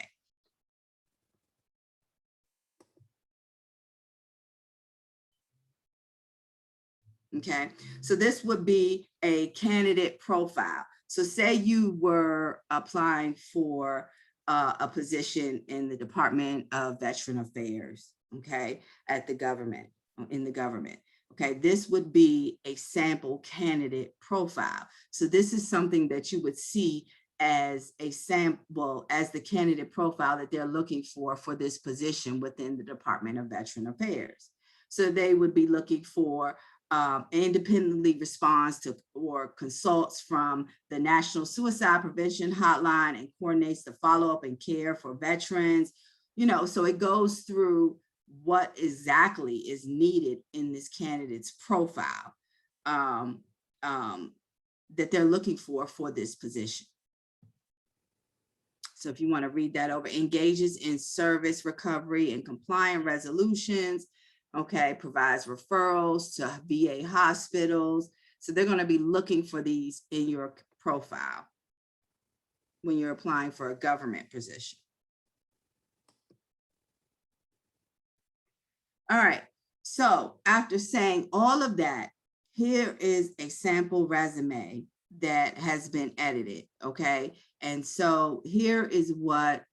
Okay, so this would be a candidate profile. So say you were applying for a position in the Department of Veteran Affairs, okay, at the government, in the government. Okay, this would be a sample candidate profile. So this is something that you would see as a sample, as the candidate profile that they're looking for this position within the Department of Veteran Affairs. So they would be looking for independently responds to or consults from the National Suicide Prevention Hotline and coordinates the follow-up and care for veterans. You know, so it goes through what exactly is needed in this candidate's profile that they're looking for this position. So if you want to read that over, engages in service recovery and compliant resolutions. Okay, provides referrals to VA hospitals. So they're going to be looking for these in your profile when you're applying for a government position. All right, so after saying all of that, here is a sample resume that has been edited, okay? And so here is what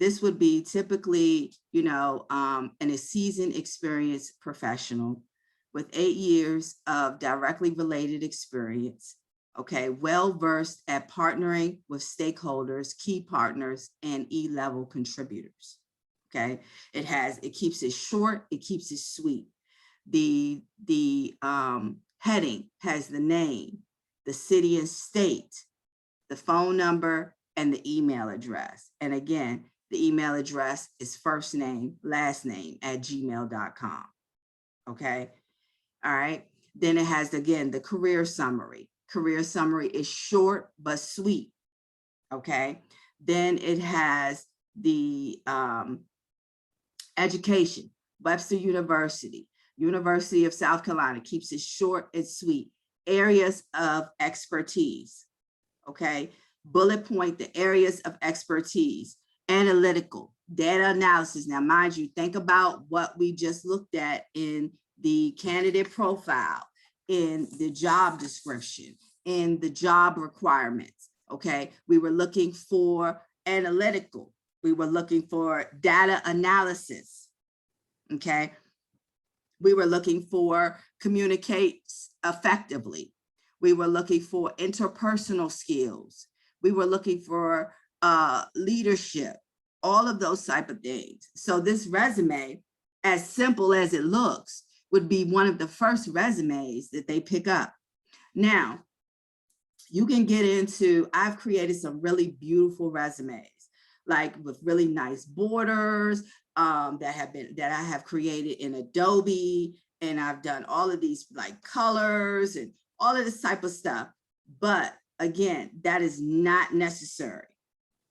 this would be typically, you know, a seasoned experienced professional with 8 years of directly related experience, okay, well-versed at partnering with stakeholders, key partners, and E-level contributors, okay? It keeps it short, it keeps it sweet. The heading has the name, the city and state, the phone number, and the email address. And again, the email address is first name, last name @gmail.com. Okay. All right. Then it has, again, the career summary. Career summary is short but sweet. Okay. Then it has the education, Webster University, University of South Carolina, keeps it short and sweet. Areas of expertise. Okay. Bullet point the areas of expertise. Analytical, data analysis. Now, mind you, think about what we just looked at in the candidate profile, in the job description, in the job requirements, okay? We were looking for analytical. We were looking for data analysis, okay? We were looking for communicate effectively. We were looking for interpersonal skills. We were looking for leadership, all of those type of things. So this resume, as simple as it looks, would be one of the first resumes that they pick up. Now, you can get into, I've created some really beautiful resumes, like with really nice borders that I have created in Adobe, and I've done all of these like colors and all of this type of stuff. But again, that is not necessary.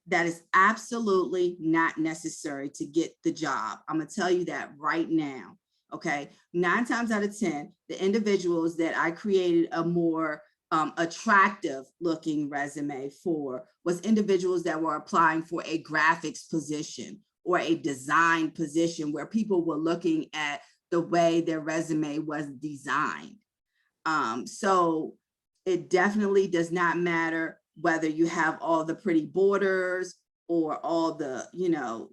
That is absolutely not necessary to get the job. I'm gonna tell you that right now, okay? 9 times out of 10, the individuals that I created a more attractive looking resume for was individuals that were applying for a graphics position or a design position where people were looking at the way their resume was designed. So it definitely does not matter whether you have all the pretty borders or all the, you know,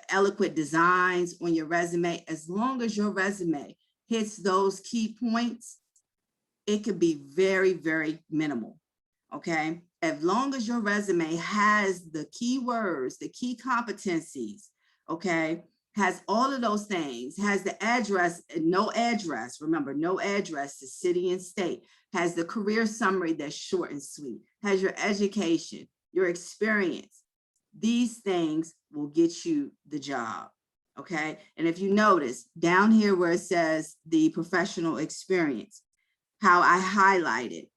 eloquent designs on your resume. As long as your resume hits those key points, it could be very, very minimal, okay? As long as your resume has the keywords, the key competencies, okay, has all of those things, has the address, no address, remember, no address to city and state, has the career summary that's short and sweet, has your education, your experience. These things will get you the job, okay? And if you notice down here where it says the professional experience, how I highlighted,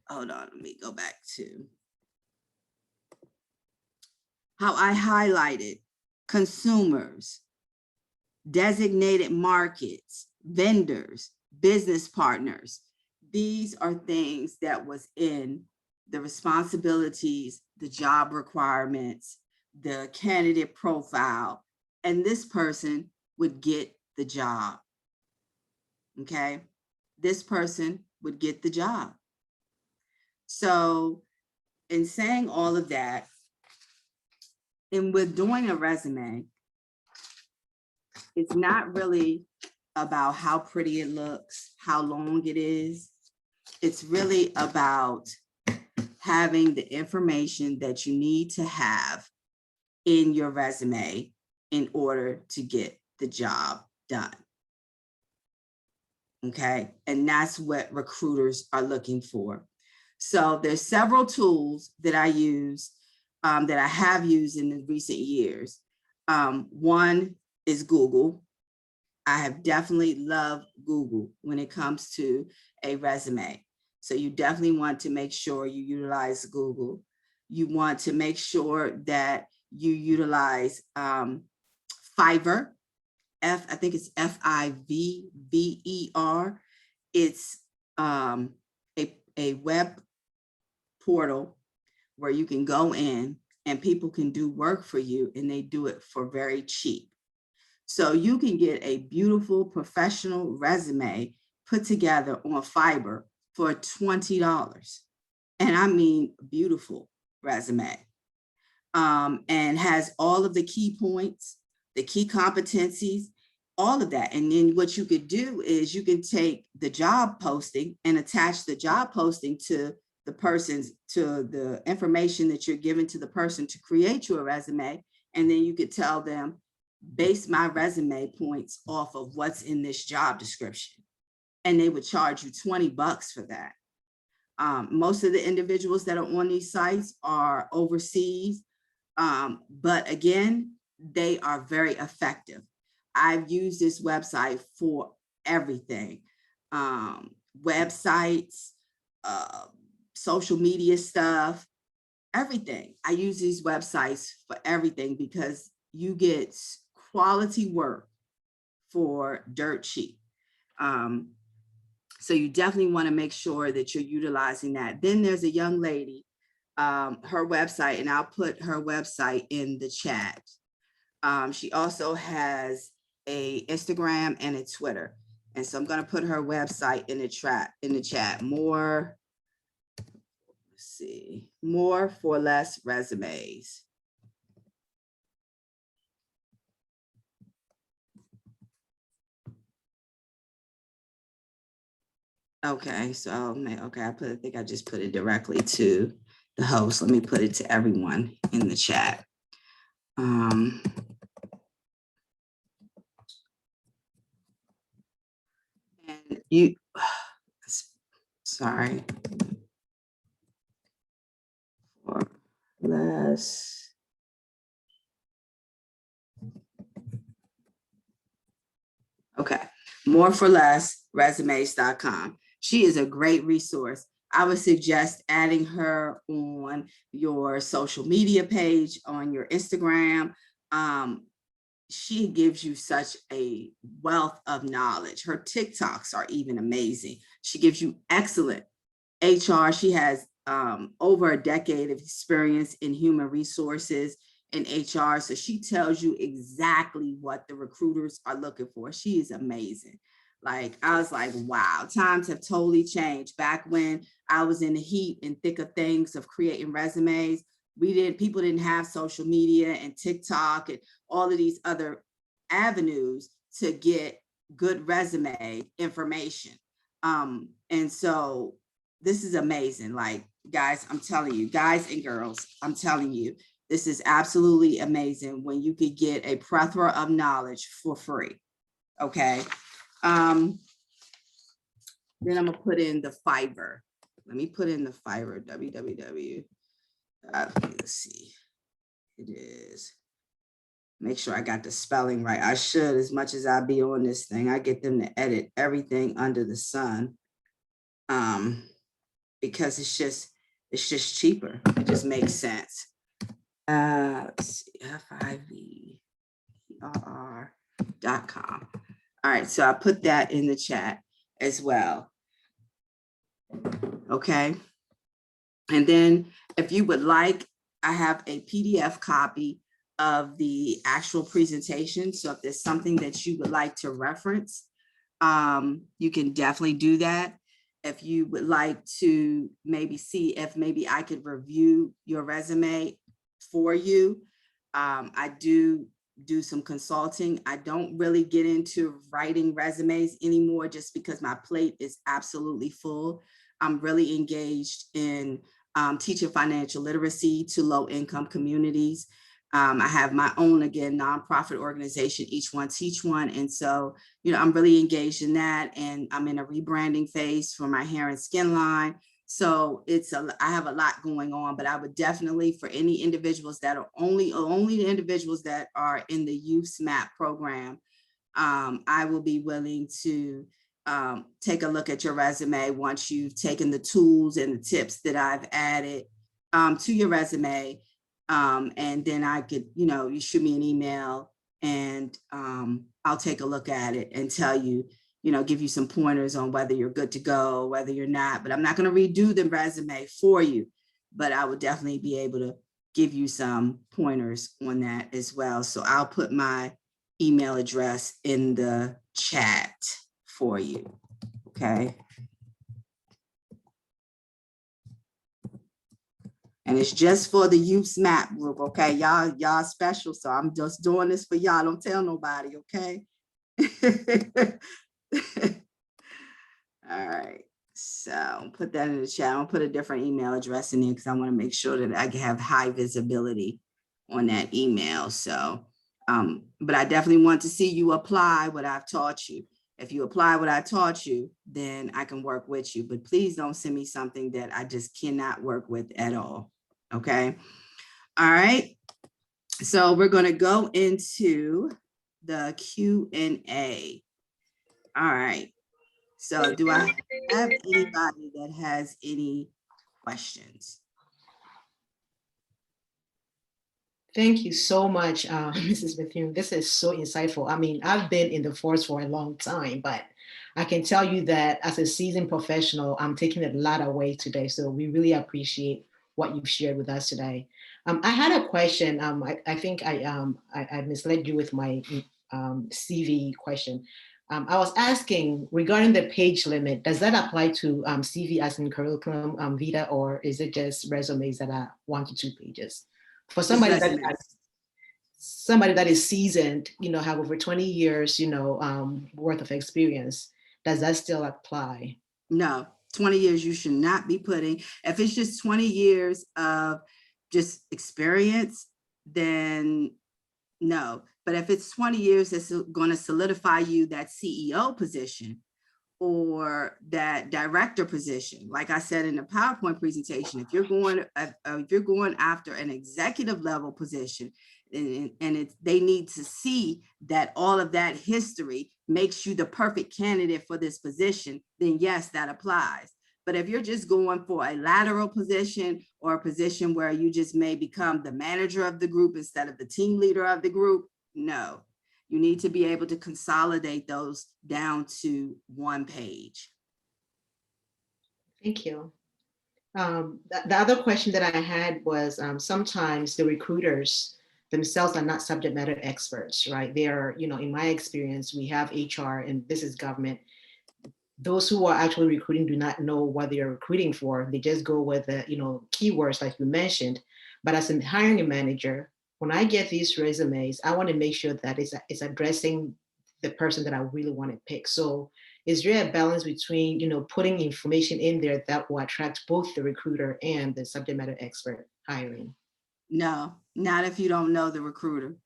hold on, let me go back to how I highlighted consumers, designated markets, vendors, business partners. These are things that was in the responsibilities, the job requirements, the candidate profile, and this person would get the job. Okay, this person would get the job. So in saying all of that, and with doing a resume, it's not really about how pretty it looks, how long it is. It's really about having the information that you need to have in your resume in order to get the job done. Okay, and that's what recruiters are looking for. So there's several tools that I use, that I have used in the recent years. One is Google. I have definitely loved Google when it comes to a resume. So you definitely want to make sure you utilize Google. You want to make sure that you utilize Fiverr. I think it's Fiverr. It's a web portal where you can go in and people can do work for you, and they do it for very cheap. So you can get a beautiful professional resume put together on Fiverr for $20. And I mean, beautiful resume. And has all of the key points, the key competencies, all of that. And then what you could do is you can take the job posting and attach the job posting to the person's, to the information that you're giving to the person to create your resume. And then you could tell them, base my resume points off of what's in this job description. And they would charge you $20 for that. Most of the individuals that are on these sites are overseas. But again, they are very effective. I've used this website for everything. Websites, social media stuff, everything. I use these websites for everything because you get quality work for dirt cheap. So you definitely want to make sure that you're utilizing that. Then there's a young lady, her website, and I'll put her website in the chat. She also has a Instagram and a Twitter. And so I'm going to put her website in the chat. More for less resumes. Okay, so okay, I think I just put it directly to the host. Let me put it to everyone in the chat. And you, sorry, for less. Okay, more for less resumes.com. She is a great resource. I would suggest adding her on your social media page, on your Instagram. She gives you such a wealth of knowledge. Her TikToks are even amazing. She gives you excellent HR. She has over a decade of experience in human resources and HR. So she tells you exactly what the recruiters are looking for. She is amazing. Like, I was like, wow, times have totally changed. Back when I was in the heat and thick of things of creating resumes, people didn't have social media and TikTok and all of these other avenues to get good resume information. And so this is amazing. Like, guys, I'm telling you, guys and girls, I'm telling you, this is absolutely amazing when you could get a plethora of knowledge for free. Okay. Then I'm gonna put in the Fiverr. Let me put in the Fiverr, www. Let's see, it is. Make sure I got the spelling right. I should, as much as I be on this thing, I get them to edit everything under the sun. Because it's just cheaper. It just makes sense. Let's see, FIVERR.com. All right, so I put that in the chat as well. Okay. And then if you would like, I have a PDF copy of the actual presentation. So if there's something that you would like to reference, you can definitely do that. If you would like to maybe see if maybe I could review your resume for you, I do some consulting. I don't really get into writing resumes anymore just because my plate is absolutely full. I'm really engaged in teaching financial literacy to low-income communities. I have my own, again, nonprofit organization, Each One Teach One. And so, you know, I'm really engaged in that. And I'm in a rebranding phase for my hair and skin line. So I have a lot going on, but I would definitely, for any individuals that are only the individuals that are in the Youth SMAP program, I will be willing to take a look at your resume once you've taken the tools and the tips that I've added to your resume. And then I could, you know, you shoot me an email and I'll take a look at it and tell you, you know, give you some pointers on whether you're good to go, whether you're not. But I'm not going to redo the resume for you, but I would definitely be able to give you some pointers on that as well. So I'll put my email address in the chat for you. Okay. And it's just for the Youth SMAP group, okay? Y'all special, so I'm just doing this for y'all. Don't tell nobody, okay? All right, so put that in the chat. I'll put a different email address in there because I want to make sure that I can have high visibility on that email. So, but I definitely want to see you apply what I've taught you. If you apply what I taught you, then I can work with you. But please don't send me something that I just cannot work with at all. Okay. All right. So we're going to go into the Q&A. All right. So do I have anybody that has any questions? Thank you so much, Mrs. Bethune. This is so insightful. I mean, I've been in the force for a long time, but I can tell you that as a seasoned professional, I'm taking a lot away today. So we really appreciate what you've shared with us today. I had a question. I think I misled you with my CV question. I was asking regarding the page limit, does that apply to CV as in curriculum vitae, or is it just resumes that are 1 to 2 pages? For somebody that is seasoned, you know, have over 20 years, you know, worth of experience, does that still apply? No, 20 years you should not be putting. If it's just 20 years of just experience, then no. But if it's 20 years, that's going to solidify you that CEO position or that director position. Like I said in the PowerPoint presentation, if you're going after an executive level position, and they need to see that all of that history makes you the perfect candidate for this position, then yes, that applies. But if you're just going for a lateral position or a position where you just may become the manager of the group instead of the team leader of the group, no. You need to be able to consolidate those down to 1 page. Thank you. The other question that I had was sometimes the recruiters themselves are not subject matter experts, right? They are, you know, in my experience, we have HR and this is government. Those who are actually recruiting do not know what they are recruiting for. They just go with the, you know, keywords like you mentioned. But as a hiring manager, when I get these resumes, I want to make sure that it's addressing the person that I really want to pick. So is there a balance between, you know, putting information in there that will attract both the recruiter and the subject matter expert hiring? No, not if you don't know the recruiter.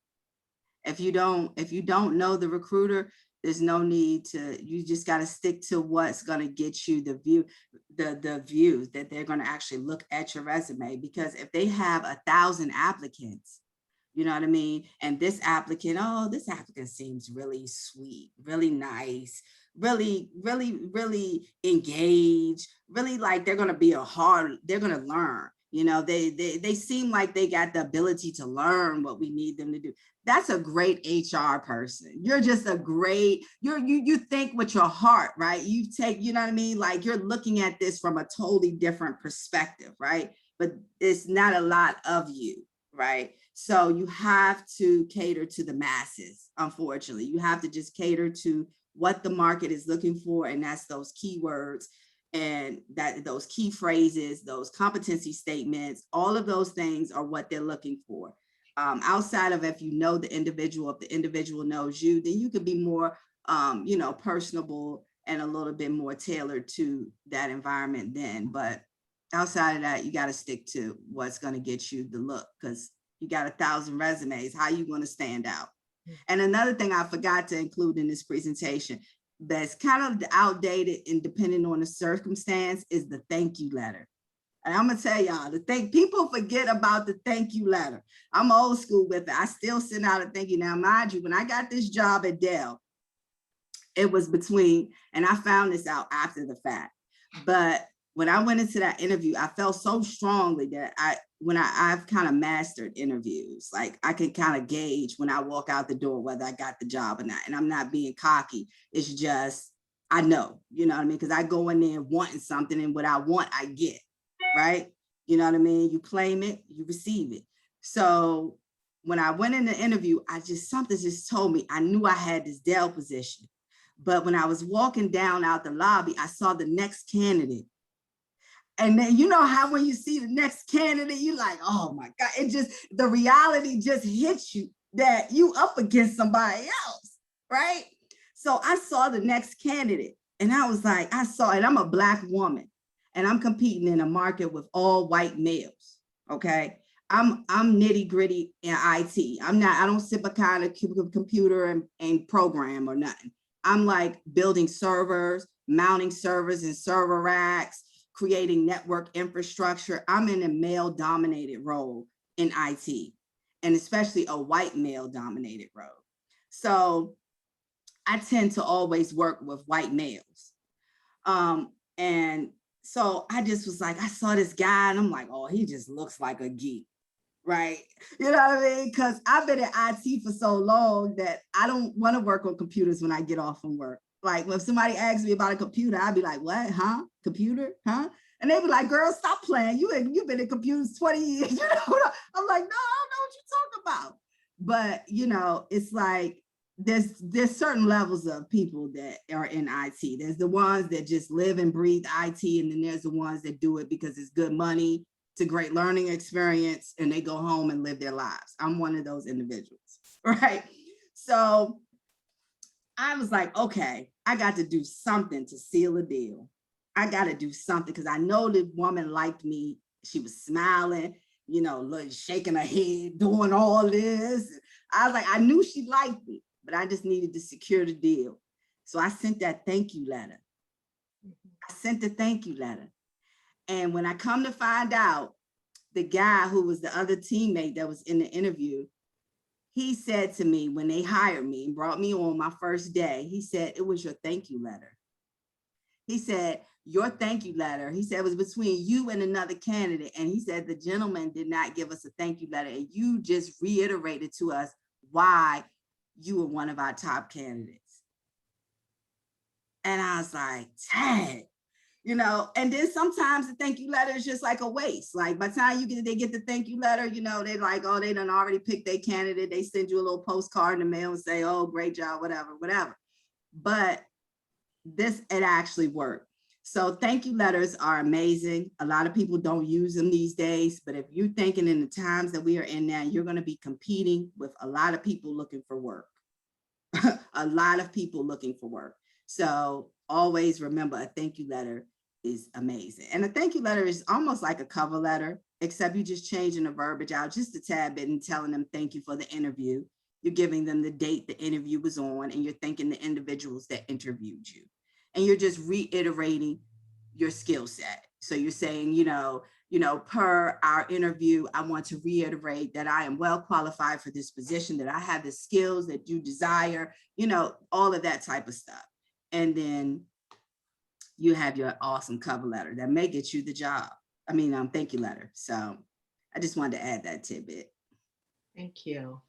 If you don't know the recruiter, There's no need to, you just got to stick to what's going to get you the views that they're going to actually look at your resume. Because if they have 1,000 applicants, you know what I mean? And this applicant, oh, this applicant seems really sweet, really nice, really, really, really engaged, really like they're going to be they're going to learn. You know, they seem like they got the ability to learn what we need them to do. That's a great HR person. You're just a great, you think with your heart, right? You take, you know what I mean? Like you're looking at this from a totally different perspective, right? But it's not a lot of you, right? So you have to cater to the masses, unfortunately. You have to just cater to what the market is looking for, and that's those keywords and those key phrases, those competency statements, all of those things are what they're looking for. Outside of if you know the individual, if the individual knows you, then you could be more, you know, personable and a little bit more tailored to that environment then. But outside of that, you got to stick to what's going to get you the look, because you got 1,000 resumes. How you going to stand out? And another thing I forgot to include in this presentation that's kind of outdated and depending on the circumstance is the thank you letter. And I'm gonna tell y'all, people forget about the thank you letter. I'm old school with it. I still send out a thank you. Now, mind you, when I got this job at Dell, it was between, and I found this out after the fact, but when I went into that interview, I felt so strongly that I've kind of mastered interviews. Like I can kind of gauge when I walk out the door whether I got the job or not. And I'm not being cocky. It's just, I know, you know what I mean? Because I go in there wanting something, and what I want, I get, right? You know what I mean? You claim it, you receive it. So when I went in the interview, something just told me I knew I had this Dell position. But when I was walking down out the lobby, I saw the next candidate. And then, you know how when you see the next candidate, you're like, oh my God, the reality just hits you that you up against somebody else, right? So I saw the next candidate and I was like, and I'm a Black woman and I'm competing in a market with all white males, okay? I'm nitty gritty in IT. I don't sit behind a computer and program or nothing. I'm like building servers, mounting servers and server racks, creating network infrastructure. I'm in a male dominated role in IT, and especially a white male dominated role. So I tend to always work with white males. And so I just was like, I saw this guy and I'm like, oh, he just looks like a geek, right? You know what I mean? Because I've been in IT for so long that I don't want to work on computers when I get off from work. Like when somebody asks me about a computer, I'd be like, what, huh? Computer, huh? And they'd be like, girl, stop playing. You've been in computers 20 years. You know? I'm like, no, I don't know what you're talking about. But, you know, it's like, there's certain levels of people that are in IT. There's the ones that just live and breathe IT. And then there's the ones that do it because it's good money, it's a great learning experience, and they go home and live their lives. I'm one of those individuals, right? So I was like, okay, I got to do something to seal a deal. I got to do something because I know the woman liked me. She was smiling, you know, shaking her head, doing all this. I was like, I knew she liked me, but I just needed to secure the deal. So I sent that thank you letter. I sent the thank you letter. And when I come to find out, the guy who was the other teammate that was in the interview, he said to me when they hired me and brought me on my first day, he said, it was your thank you letter. He said, your thank you letter, he said, it was between you and another candidate. And he said, the gentleman did not give us a thank you letter. And you just reiterated to us why you were one of our top candidates. And I was like, dang, you know, and then sometimes the thank you letter is just like a waste. Like by the time they get the thank you letter, you know, they're like, oh, they done already picked their candidate. They send you a little postcard in the mail and say, oh, great job, whatever. But it actually worked. So thank you letters are amazing. A lot of people don't use them these days, but if you're thinking in the times that we are in now, you're going to be competing with a lot of people looking for work. A lot of people looking for work. So always remember a thank you letter is amazing. And a thank you letter is almost like a cover letter, except you just changing the verbiage out just a tad bit and telling them thank you for the interview. You're giving them the date the interview was on, and you're thanking the individuals that interviewed you. And you're just reiterating your skill set. So you're saying, per our interview, I want to reiterate that I am well qualified for this position, that I have the skills that you desire, all of that type of stuff. And then you have your awesome cover letter that may get you the job. Thank you letter. So I just wanted to add that tidbit. Thank you.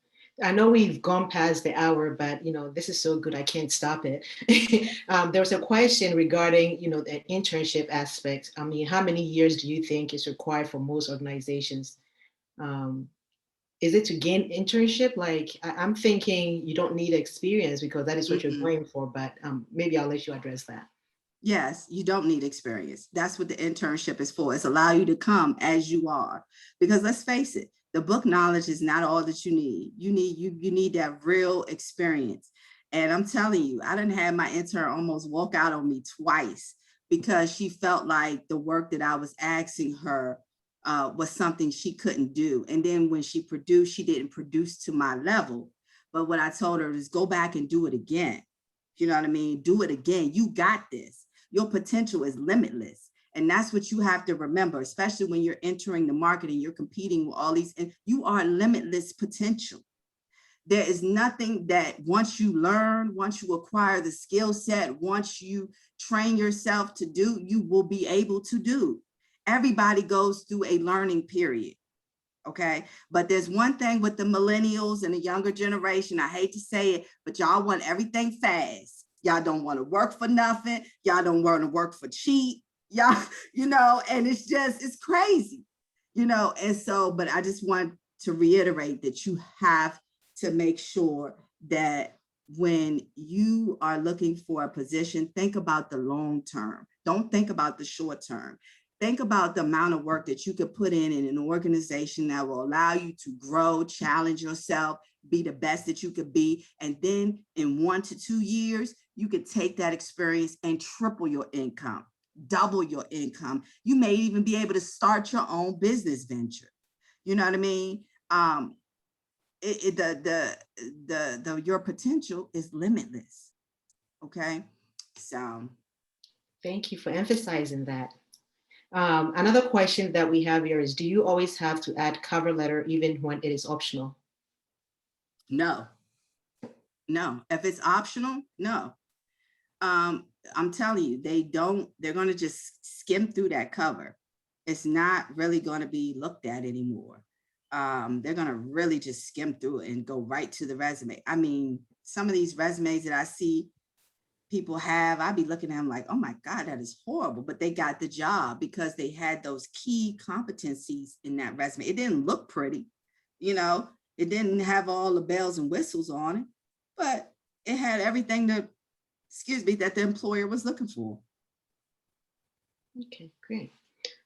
I know we've gone past the hour, but this is so good, I can't stop it. There was a question regarding, the internship aspect. How many years do you think is required for most organizations? Is it to gain internship? Like, I'm thinking you don't need experience because that is what you're going for, but maybe I'll let you address that. Yes, you don't need experience. That's what the internship is for. It's allow you to come as you are. Because let's face it, the book knowledge is not all that you need. You need that real experience. And I'm telling you, I done had my intern almost walk out on me twice because she felt like the work that I was asking her was something she couldn't do. And then when she produced, she didn't produce to my level. But what I told her is go back and do it again. You know what I mean? Do it again. You got this. Your potential is limitless. And that's what you have to remember, especially when you're entering the market and you're competing with all these, and you are limitless potential. There is nothing that once you learn, once you acquire the skill set, once you train yourself to do, you will be able to do. Everybody goes through a learning period. Okay. But there's one thing with the millennials and the younger generation. I hate to say it, but y'all want everything fast. Y'all don't want to work for nothing. Y'all don't want to work for cheap. Y'all, and it's crazy, and so, but I just want to reiterate that you have to make sure that when you are looking for a position, think about the long term. Don't think about the short term. Think about the amount of work that you could put in an organization that will allow you to grow, challenge yourself, be the best that you could be. And then in 1 to 2 years, you could take that experience and triple your income, double your income. You may even be able to start your own business venture. You know what I mean? Your potential is limitless. Okay. So. Thank you for emphasizing that. Another question that we have here is, do you always have to add cover letter even when it is optional? No. If it's optional, no. I'm telling you, they're going to just skim through that cover. It's not really going to be looked at anymore. They're going to really just skim through it and go right to the resume. Some of these resumes that I see people have, I'd be looking at them like, oh my God, that is horrible. But they got the job because they had those key competencies in that resume. It didn't look pretty, it didn't have all the bells and whistles on it, but it had everything that the employer was looking for. Okay, great.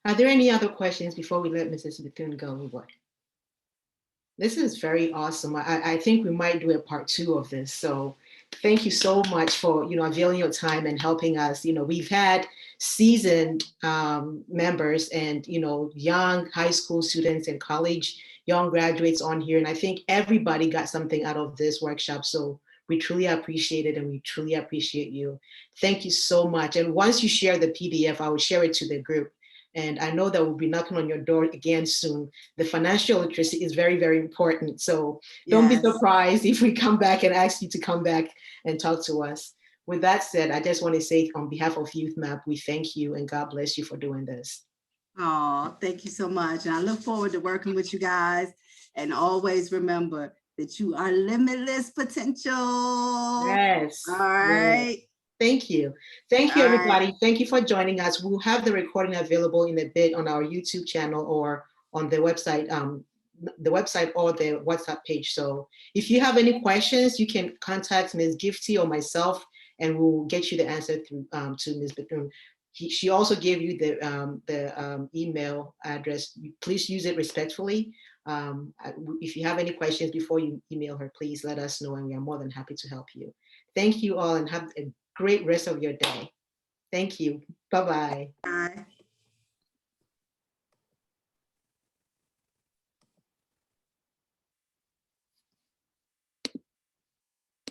Are there any other questions before we let Mrs. Bethune go? This is very awesome. I think we might do a part 2 of this. So thank you so much for, availing your time and helping us. We've had seasoned members and, young high school students and college, young graduates on here. And I think everybody got something out of this workshop. So we truly appreciate it, and we truly appreciate you. Thank you so much. And once you share the PDF, I will share it to the group. And I know that we'll be knocking on your door again soon. The financial literacy is very, very important. So don't be surprised if we come back and ask you to come back and talk to us. With that said, I just want to say on behalf of YouthMap, we thank you and God bless you for doing this. Oh, thank you so much. And I look forward to working with you guys. And always remember that you are limitless potential. Yes. All right. Yes. Thank you. Thank you, everybody. Right. Thank you for joining us. We'll have the recording available in a bit on our YouTube channel or on the website or the WhatsApp page. So if you have any questions, you can contact Ms. Gifty or myself, and we'll get you the answer through to Ms. Bethune. She also gave you the email address. Please use it respectfully. If you have any questions before you email her, please let us know, and we are more than happy to help you. Thank you all, and have a great rest of your day. Thank you. Bye-bye. Bye.